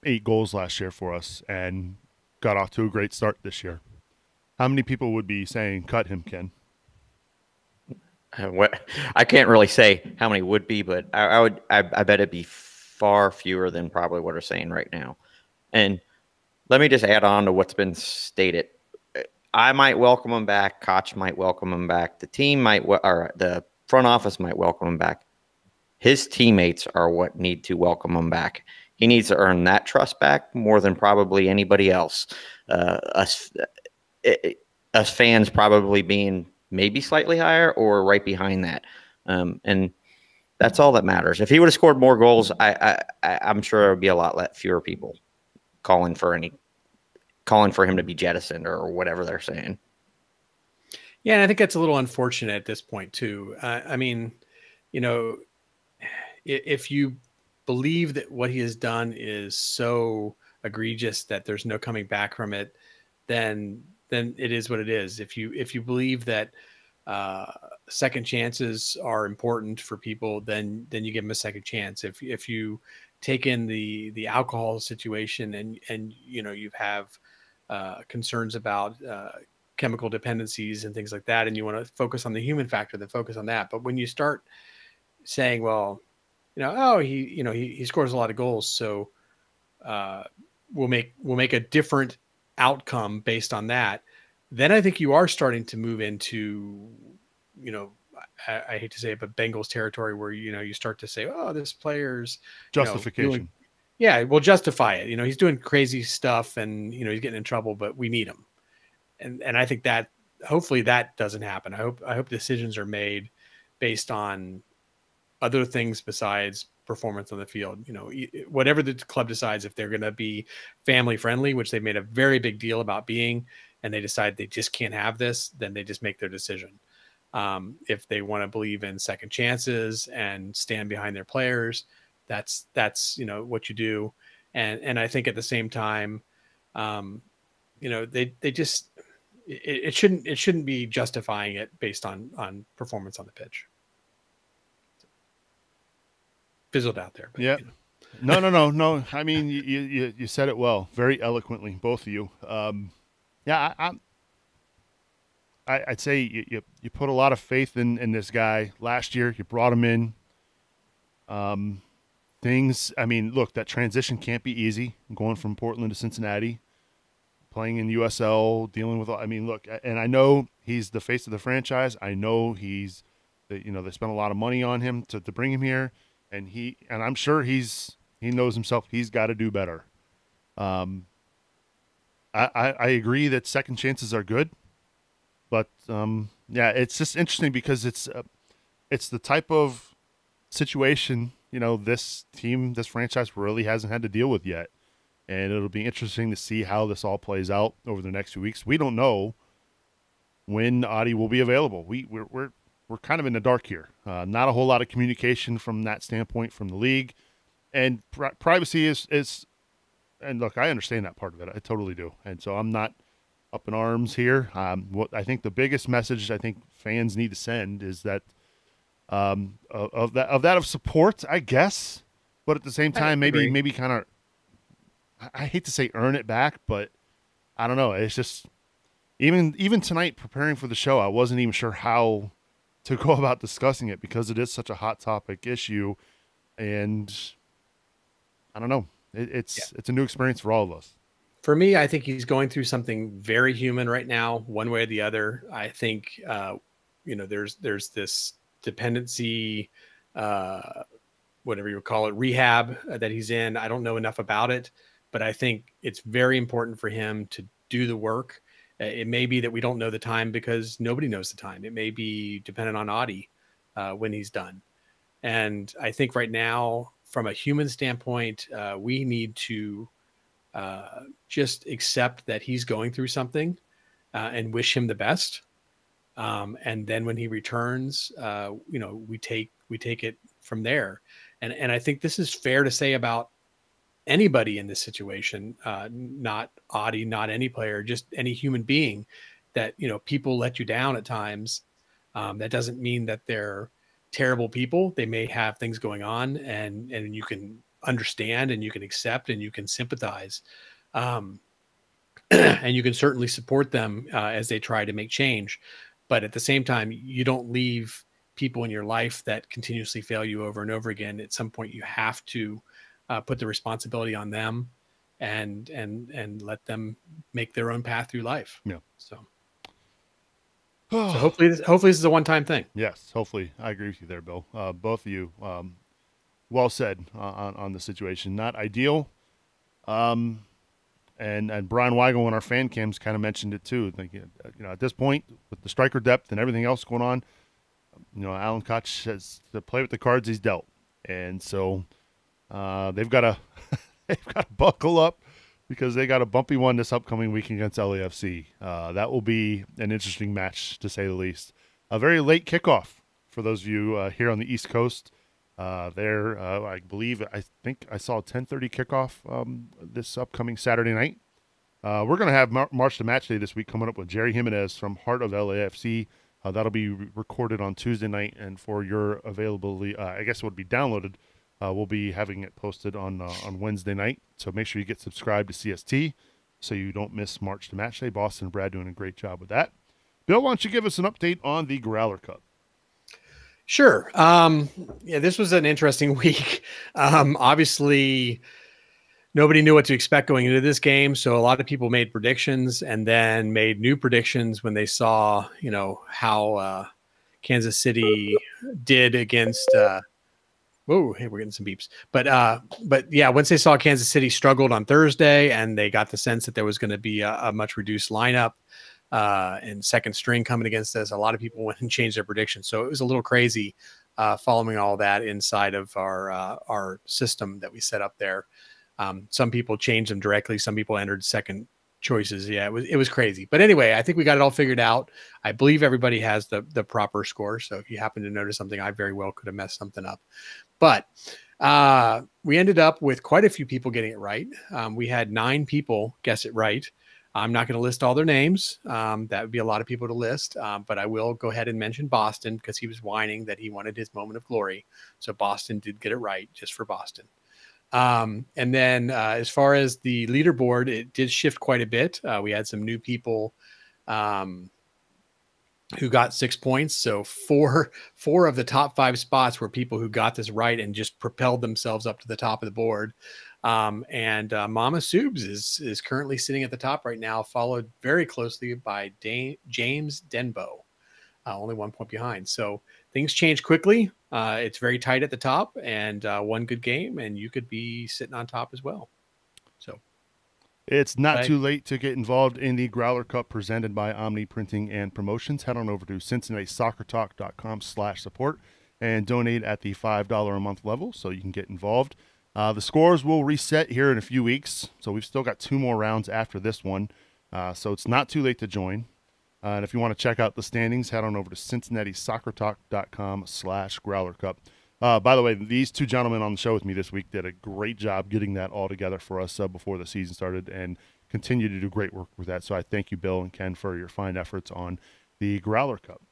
8 goals last year for us and got off to a great start this year, how many people would be saying, cut him, Ken? I can't really say how many would be, but I bet it'd be far fewer than probably what we're saying right now. And let me just add on to what's been stated. I might welcome him back. Koch might welcome him back. The team might, or the front office might welcome him back. His teammates are what need to welcome him back. He needs to earn that trust back more than probably anybody else. Us fans probably being maybe slightly higher or right behind that. And that's all that matters. If he would have scored more goals, I'm sure there would be a lot fewer people calling for him to be jettisoned or whatever they're saying. Yeah, and I think that's a little unfortunate at this point too. I mean, if you believe that what he has done is so egregious that there's no coming back from it, then it is what it is. If you believe that second chances are important for people, then you give them a second chance. If you take in the alcohol situation and you have concerns about chemical dependencies and things like that, and you want to focus on the human factor, then focus on that. But when you start saying, well, he scores a lot of goals, so we'll make a different outcome based on that, then I think you are starting to move into, I hate to say it, but Bengals territory where, you start to say, oh, this player's justification. We'll justify it. He's doing crazy stuff and, he's getting in trouble, but we need him. And I think that hopefully that doesn't happen. I hope decisions are made based on other things besides performance on the field. Whatever the club decides, if they're going to be family friendly, which they made a very big deal about being, and they decide they just can't have this, then they just make their decision. If they want to believe in second chances and stand behind their players, that's what you do. And I think at the same time, they just, it shouldn't be justifying it based on performance on the pitch. Fizzled out there. But, yeah. No. I mean, you said it well, very eloquently, both of you. Yeah, I'd say you put a lot of faith in this guy. Last year, you brought him in. I mean, look, that transition can't be easy, going from Portland to Cincinnati. playing in USL, dealing with, I mean, look, and I know he's the face of the franchise. I know they spent a lot of money on him to bring him here, and I'm sure he knows himself. He's got to do better. I agree that second chances are good, but yeah, it's just interesting because it's the type of situation, this franchise really hasn't had to deal with yet. And it'll be interesting to see how this all plays out over the next few weeks. We don't know when Adi will be available. We're kind of in the dark here. Not a whole lot of communication from that standpoint from the league, and privacy is. And look, I understand that part of it. I totally do. And so I'm not up in arms here. What I think the biggest message I think fans need to send is that of support, I guess, but at the same time, maybe kind of. I hate to say earn it back, but I don't know. It's just even tonight preparing for the show, I wasn't even sure how to go about discussing it because it is such a hot topic issue, and I don't know. It's a new experience for all of us. For me, I think he's going through something very human right now, one way or the other. I think there's this dependency, whatever you would call it, rehab that he's in. I don't know enough about it. But I think it's very important for him to do the work. It may be that we don't know the time because nobody knows the time. It may be dependent on Adi when he's done. And I think right now, from a human standpoint, we need to just accept that he's going through something and wish him the best. And then when he returns, we take it from there. And I think this is fair to say about anybody in this situation, not Adi, not any player, just any human being, that, people let you down at times. That doesn't mean that they're terrible people. They may have things going on, and you can understand and you can accept and you can sympathize. And you can certainly support them as they try to make change. But at the same time, you don't leave people in your life that continuously fail you over and over again. At some point, you have to put the responsibility on them and let them make their own path through life. Yeah. So hopefully this is a one-time thing. Yes. Hopefully. I agree with you there, Bill. Both of you, well said on the situation. Not ideal. And Brian Weigel on our fan cams kind of mentioned it too. Like, at this point with the striker depth and everything else going on, Alan Koch has to play with the cards he's dealt. And so, they've got to buckle up because they got a bumpy one this upcoming week against LAFC. That will be an interesting match, to say the least. A very late kickoff for those of you here on the East Coast. I think I saw a 10:30 kickoff this upcoming Saturday night. We're going to have March to Match Day this week coming up with Jerry Jimenez from Heart of LAFC. That'll be recorded on Tuesday night, and for your availability, I guess it would be downloaded. We'll be having it posted on Wednesday night, so make sure you get subscribed to CST so you don't miss March to Match Day. Boston and Brad doing a great job with that. Bill, why don't you give us an update on the Growler Cup? Sure. This was an interesting week. Obviously, nobody knew what to expect going into this game, so a lot of people made predictions and then made new predictions when they saw, how Kansas City did against. Whoa, hey, we're getting some beeps. But yeah, once they saw Kansas City struggled on Thursday and they got the sense that there was going to be a much reduced lineup and second string coming against us, a lot of people went and changed their predictions. So it was a little crazy following all that inside of our system that we set up there. Some people changed them directly. Some people entered second choices. Yeah, it was crazy. But anyway, I think we got it all figured out. I believe everybody has the proper score. So if you happen to notice something, I very well could have messed something up. But we ended up with quite a few people getting it right. We had 9 people guess it right. I'm not going to list all their names. That would be a lot of people to list. But I will go ahead and mention Boston because he was whining that he wanted his moment of glory. So Boston did get it right just for Boston. And then as far as the leaderboard, it did shift quite a bit. We had some new people who got 6 points. So four of the top 5 spots were people who got this right and just propelled themselves up to the top of the board. And Mama Subs is currently sitting at the top right now, followed very closely by James Denbo, only 1 point behind. So things change quickly. It's very tight at the top, and one good game, and you could be sitting on top as well. So it's not too late to get involved in the Growler Cup presented by Omni Printing and Promotions. Head on over to CincinnatiSoccerTalk.com/support and donate at the $5 a month level so you can get involved. The scores will reset here in a few weeks, so we've still got 2 more rounds after this one, so it's not too late to join. And if you want to check out the standings, head on over to CincinnatiSoccerTalk.com/Growler Cup. By the way, these 2 gentlemen on the show with me this week did a great job getting that all together for us before the season started and continue to do great work with that. So I thank you, Bill and Ken, for your fine efforts on the Growler Cup.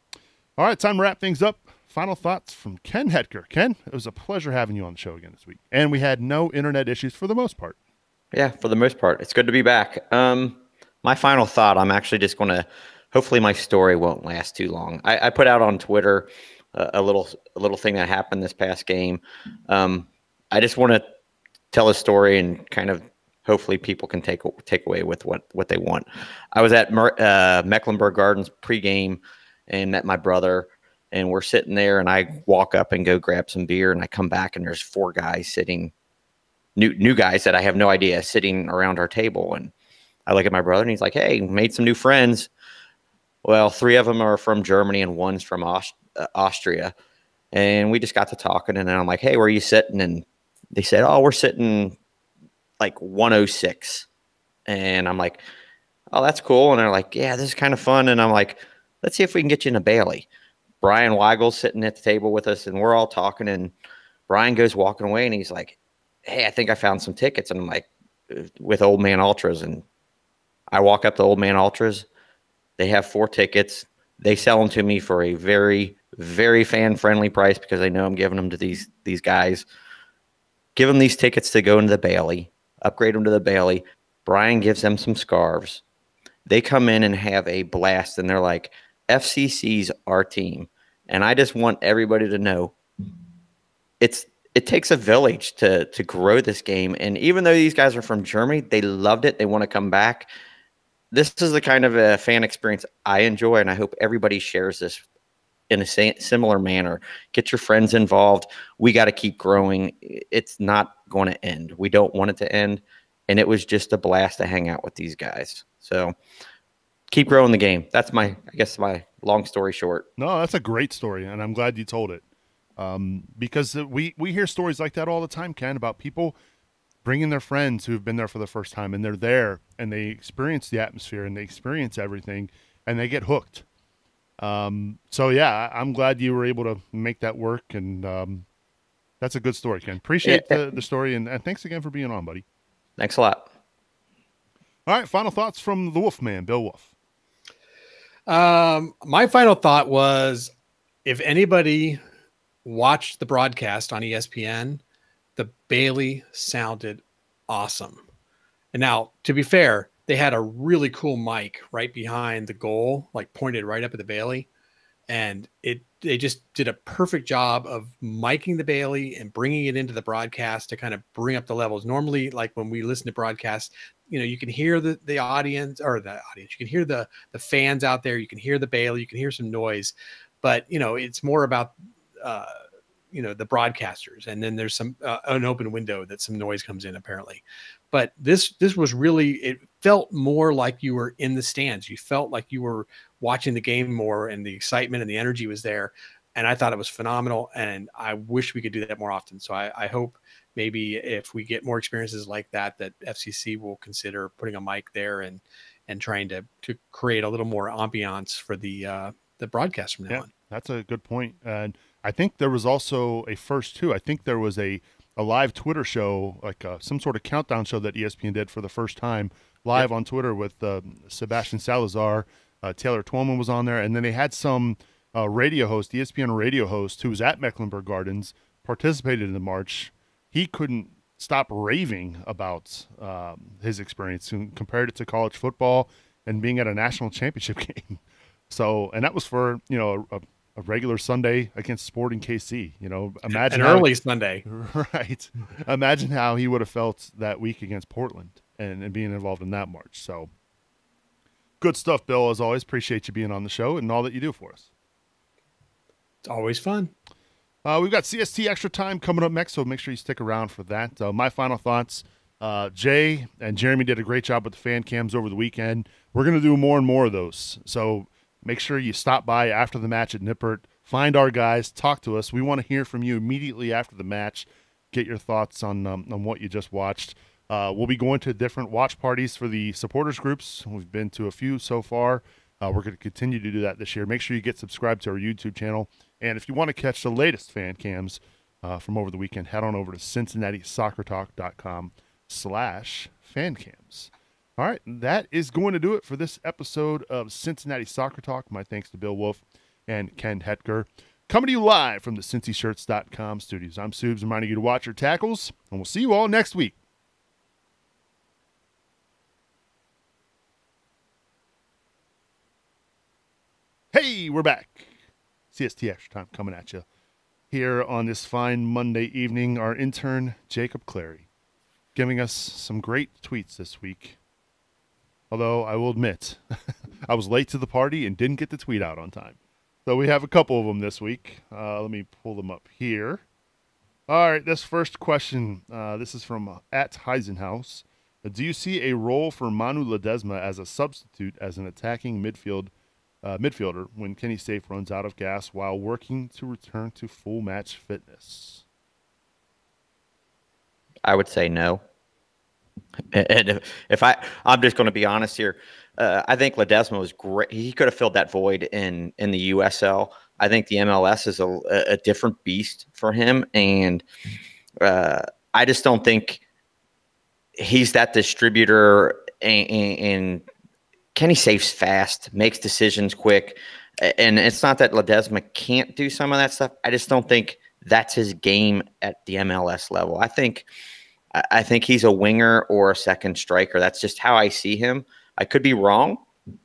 All right, time to wrap things up. Final thoughts from Ken Hetker. Ken, it was a pleasure having you on the show again this week. And we had no internet issues for the most part. Yeah, for the most part. It's good to be back. My final thought, I'm actually just going to, hopefully my story won't last too long. I put out on Twitter a little thing that happened this past game. I just want to tell a story and kind of hopefully people can take away with what they want. I was at Mecklenburg Gardens pregame and met my brother, and we're sitting there, and I walk up and go grab some beer, and I come back, and there's 4 guys sitting, new guys that I have no idea, sitting around our table. And I look at my brother, and he's like, "Hey, made some new friends." Well, 3 of them are from Germany, and 1's from Austria. And we just got to talking, and then I'm like, "Hey, where are you sitting?" And they said, "Oh, we're sitting like 106. And I'm like, "Oh, that's cool." And they're like, "Yeah, this is kind of fun." And I'm like, "Let's see if we can get you in a Bailey." Brian Weigel's sitting at the table with us, and we're all talking, and Brian goes walking away, and he's like, "Hey, I think I found some tickets." And I'm like, with Old Man Ultras. And I walk up to Old Man Ultras. They have 4 tickets. They sell them to me for a very, very fan-friendly price because they know I'm giving them to these guys. Give them these tickets to go into the Bailey, upgrade them to the Bailey. Brian gives them some scarves. They come in and have a blast, and they're like, "FCC's our team." And I just want everybody to know it takes a village to grow this game. And even though these guys are from Germany, they loved it. They want to come back. This is the kind of a fan experience I enjoy, and I hope everybody shares this in a similar manner. Get your friends involved. We got to keep growing. It's not going to end. We don't want it to end. And it was just a blast to hang out with these guys. So keep growing the game. That's my long story short. No, that's a great story, and I'm glad you told it. Because we hear stories like that all the time, Ken, about people bringing their friends who've been there for the first time, and they're there and they experience the atmosphere and they experience everything and they get hooked. So yeah, I'm glad you were able to make that work. And, that's a good story, Ken. Appreciate the story. And thanks again for being on, buddy. Thanks a lot. All right. Final thoughts from the Wolfman, Bill Wolf. My final thought was, if anybody watched the broadcast on ESPN, the Bailey sounded awesome. And now, to be fair, they had a really cool mic right behind the goal, like pointed right up at the Bailey. And they just did a perfect job of miking the Bailey and bringing it into the broadcast to kind of bring up the levels. Normally, like when we listen to broadcasts, you can hear the audience, you can hear the fans out there, you can hear the Bailey, you can hear some noise, but it's more about, the broadcasters. And then there's an open window that some noise comes in apparently. But this was really, it felt more like you were in the stands. You felt like you were watching the game more, and the excitement and the energy was there. And I thought it was phenomenal. And I wish we could do that more often. So I hope maybe if we get more experiences like that FCC will consider putting a mic there and trying to create a little more ambiance for the broadcast from now on. That's a good point. And I think there was also a first too. I think there was a live Twitter show, like some sort of countdown show that ESPN did for the first time live on Twitter with Sebastian Salazar. Taylor Twellman was on there. And then they had some radio host, ESPN radio host, who was at Mecklenburg Gardens, participated in the march. He couldn't stop raving about his experience and compared it to college football and being at a national championship game. So, and that was for, a regular Sunday against Sporting KC. Imagine an early Sunday. Right. Imagine how he would have felt that week against Portland and being involved in that march. So good stuff, Bill. As always, appreciate you being on the show and all that you do for us. It's always fun. We've got CST Extra Time coming up next, so make sure you stick around for that. My final thoughts. Jay and Jeremy did a great job with the fan cams over the weekend. We're going to do more and more of those. So make sure you stop by after the match at Nippert, find our guys, talk to us. We want to hear from you immediately after the match. Get your thoughts on what you just watched. We'll be going to different watch parties for the supporters groups. We've been to a few so far. We're going to continue to do that this year. Make sure you get subscribed to our YouTube channel. And if you want to catch the latest fan cams from over the weekend, head on over to CincinnatiSoccerTalk.com/fancams. All right, that is going to do it for this episode of Cincinnati Soccer Talk. My thanks to Bill Wolf and Ken Hetker. Coming to you live from the CincyShirts.com studios. I'm Subes, reminding you to watch your tackles, and we'll see you all next week. Hey, we're back. CST Extra Time coming at you here on this fine Monday evening. Our intern, Jacob Clary, giving us some great tweets this week. Although I will admit, I was late to the party and didn't get the tweet out on time. So we have a couple of them this week. Let me pull them up here. All right, this first question, this is from at Heisenhaus. Do you see a role for Manu Ledesma as a substitute as an attacking midfielder when Kenny Safe runs out of gas while working to return to full match fitness? I would say no. And if I'm just going to be honest here, I think Ledesma was great. He could have filled that void in the USL. I think the MLS is a different beast for him, and I just don't think he's that distributor. And Kenny Safe's fast, makes decisions quick, and it's not that Ledesma can't do some of that stuff. I just don't think that's his game at the MLS level. I think he's a winger or a second striker. That's just how I see him. I could be wrong.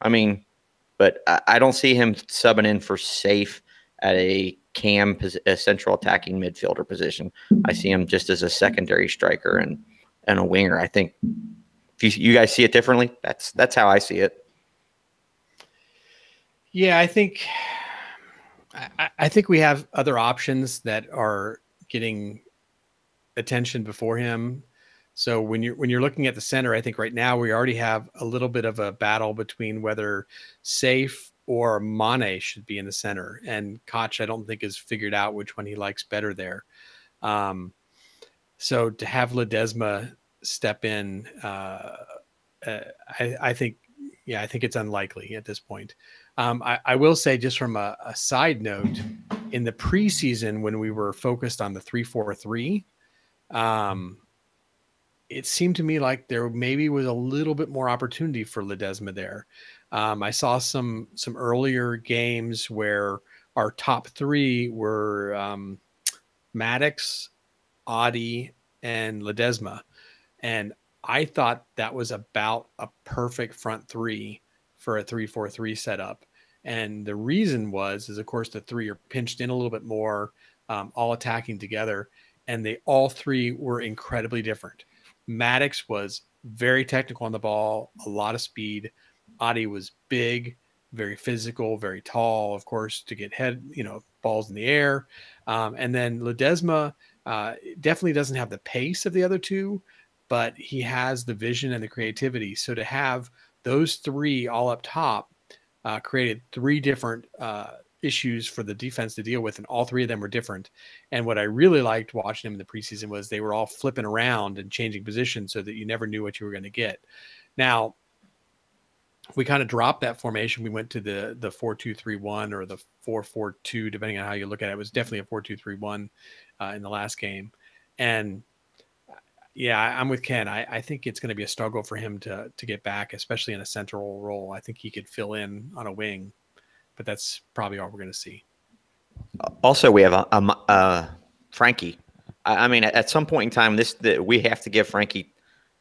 But I don't see him subbing in for Safe at a central attacking midfielder position. I see him just as a secondary striker and a winger. I think if you guys see it differently, that's how I see it. Yeah, I think we have other options that are getting attention before him. So when you're looking at the center, I think right now we already have a little bit of a battle between whether Safe or Mane should be in the center, and Koch I don't think has figured out which one he likes better there. So to have Ledesma step in, I think it's unlikely at this point. I will say, just from a side note, in the preseason when we were focused on the 3-4-3, it seemed to me like there maybe was a little bit more opportunity for Ledesma there. I saw some earlier games where our top three were Mattocks, Adi, and Ledesma. And I thought that was about a perfect front three for a 3-4-3 setup. And the reason is of course the three are pinched in a little bit more, all attacking together. And they all three were incredibly different. Mattocks was very technical on the ball, a lot of speed. Adi was big, very physical, very tall, of course, to get balls in the air. And then Ledesma definitely doesn't have the pace of the other two, but he has the vision and the creativity. So to have those three all up top created three different issues for the defense to deal with, and all three of them were different. And what I really liked watching them in the preseason was they were all flipping around and changing positions so that you never knew what you were going to get. Now, we kind of dropped that formation. We went to the 4-2-3-1 or the 4-4-2, depending on how you look at it. It was definitely a 4-2-3-1 in the last game. And yeah, I'm with Ken. I think it's going to be a struggle for him to get back, especially in a central role. I think he could fill in on a wing, but that's probably all we're going to see. Also, we have Frankie. I mean, at some point in time, we have to give Frankie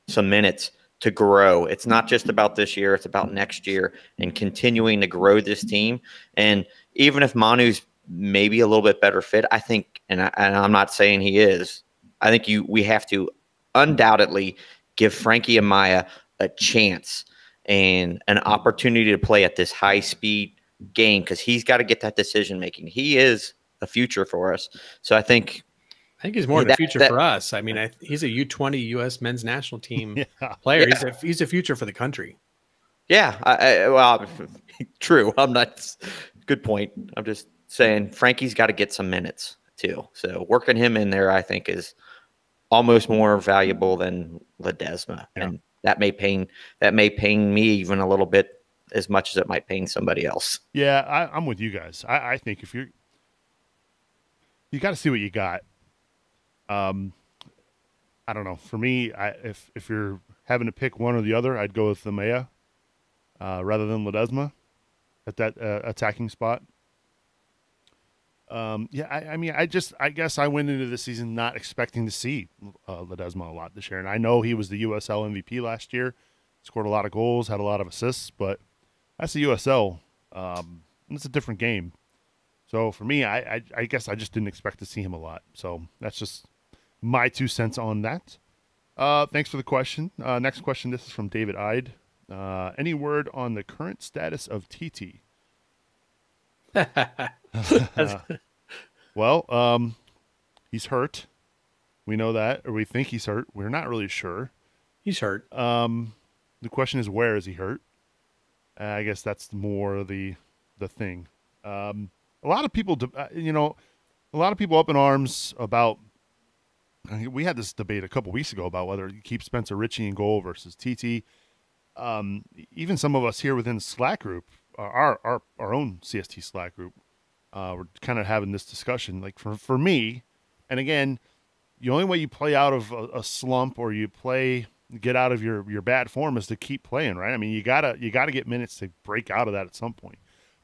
some minutes to grow. It's not just about this year, it's about next year and continuing to grow this team. And even if Manu's maybe a little bit better fit, I think, and I'm not saying he is, I think we have to undoubtedly give Frankie Amaya a chance and an opportunity to play at this high speed game, because he's got to get that decision making. He is a future for us. So I think he's more in the future for us. I mean, he's a U20 U.S. men's national team player. Yeah. He's a future for the country. Yeah. Well, true. I'm not. Good point. I'm just saying Frankie's got to get some minutes too. So working him in there, I think, is almost more valuable than Ledesma, and that may pain me even a little bit as much as it might pain somebody else. Yeah, I'm with you guys. I think if you got to see what you got. I don't know. For me, if you're having to pick one or the other, I'd go with the Maya rather than Ledesma at that attacking spot. I mean, I guess I went into the season not expecting to see Ledesma a lot this year, and I know he was the USL MVP last year, scored a lot of goals, had a lot of assists, but that's the USL. And it's a different game. So for me, I guess I just didn't expect to see him a lot. So that's just my 2 cents on that. Thanks for the question. Next question. This is from David Ide. Any word on the current status of TT? Well, he's hurt. We know that, or we think he's hurt. We're not really sure. He's hurt. The question is, where is he hurt? I guess that's more the thing. A lot of people, a lot of people up in arms about. We had this debate a couple weeks ago about whether you keep Spencer Ritchie in goal versus TT. Even some of us here within the Slack group, our own CST Slack group, we're kind of having this discussion. Like for me, and again, the only way you play out of a slump or get out of your bad form is to keep playing, right? I mean, you gotta get minutes to break out of that at some point.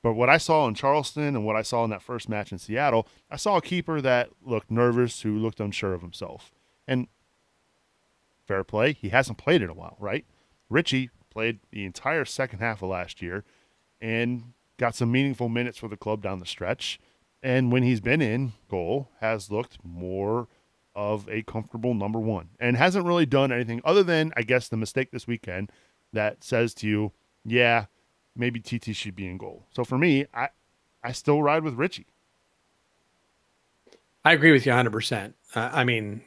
But what I saw in Charleston and what I saw in that first match in Seattle, I saw a keeper that looked nervous, who looked unsure of himself. And fair play, he hasn't played in a while, right? Ritchie played the entire second half of last year and got some meaningful minutes for the club down the stretch. And when he's been in goal, has looked more of a comfortable number one and hasn't really done anything other than, I guess, the mistake this weekend that says to you, yeah, maybe TT should be in goal. So for me, I still ride with Ritchie. I agree with you 100%. I mean,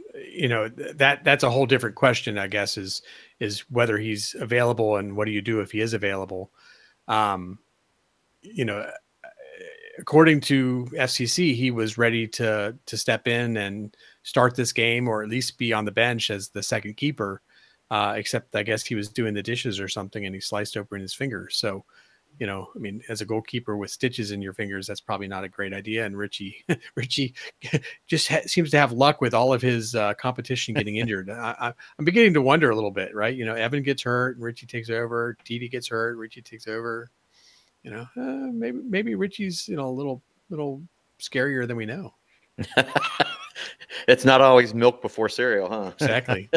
that's a whole different question, I guess, is whether he's available and what do you do if he is available? According to FCC, he was ready to step in and start this game, or at least be on the bench as the second keeper. Except I guess he was doing the dishes or something and he sliced open his fingers. So, I mean, as a goalkeeper with stitches in your fingers, that's probably not a great idea. And Ritchie just seems to have luck with all of his competition getting injured. I'm beginning to wonder a little bit, right? Evan gets hurt and Ritchie takes over. Didi gets hurt, Ritchie takes over. Maybe Ritchie's, a little scarier than we know. It's not always milk before cereal, huh? Exactly.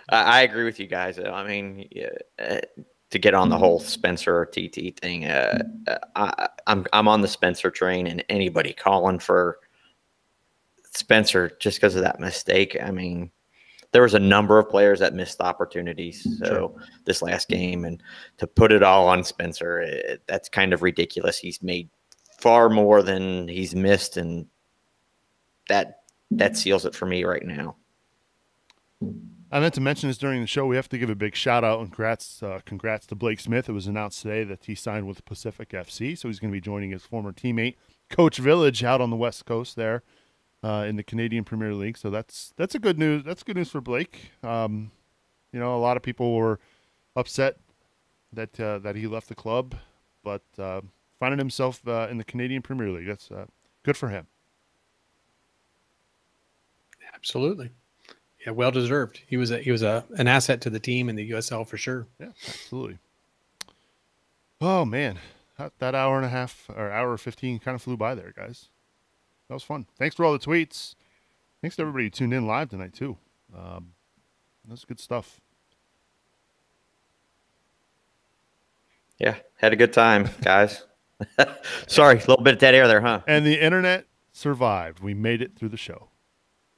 I agree with you guys. I mean, to get on the whole Spencer or TT thing, I'm on the Spencer train, and anybody calling for Spencer just because of that mistake. I mean, there was a number of players that missed opportunities this last game, and to put it all on Spencer, that's kind of ridiculous. He's made far more than he's missed, and that seals it for me right now. I meant to mention this during the show. We have to give a big shout out and congrats to Blake Smith. It was announced today that he signed with Pacific FC, so he's going to be joining his former teammate Coach Village out on the West Coast there in the Canadian Premier League. So that's a good news. That's good news for Blake. A lot of people were upset that he left the club, but finding himself in the Canadian Premier League, that's good for him. Absolutely. Yeah, well deserved. He was an asset to the team in the USL for sure. Yeah, absolutely. Oh man, that hour and a half or hour 15 kind of flew by there, guys. That was fun. Thanks for all the tweets. Thanks to everybody who tuned in live tonight too. That's good stuff. Yeah, had a good time, guys. Sorry, a little bit of dead air there, huh? And the internet survived. We made it through the show,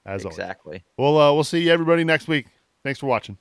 as always. Exactly. We'll see everybody next week. Thanks for watching.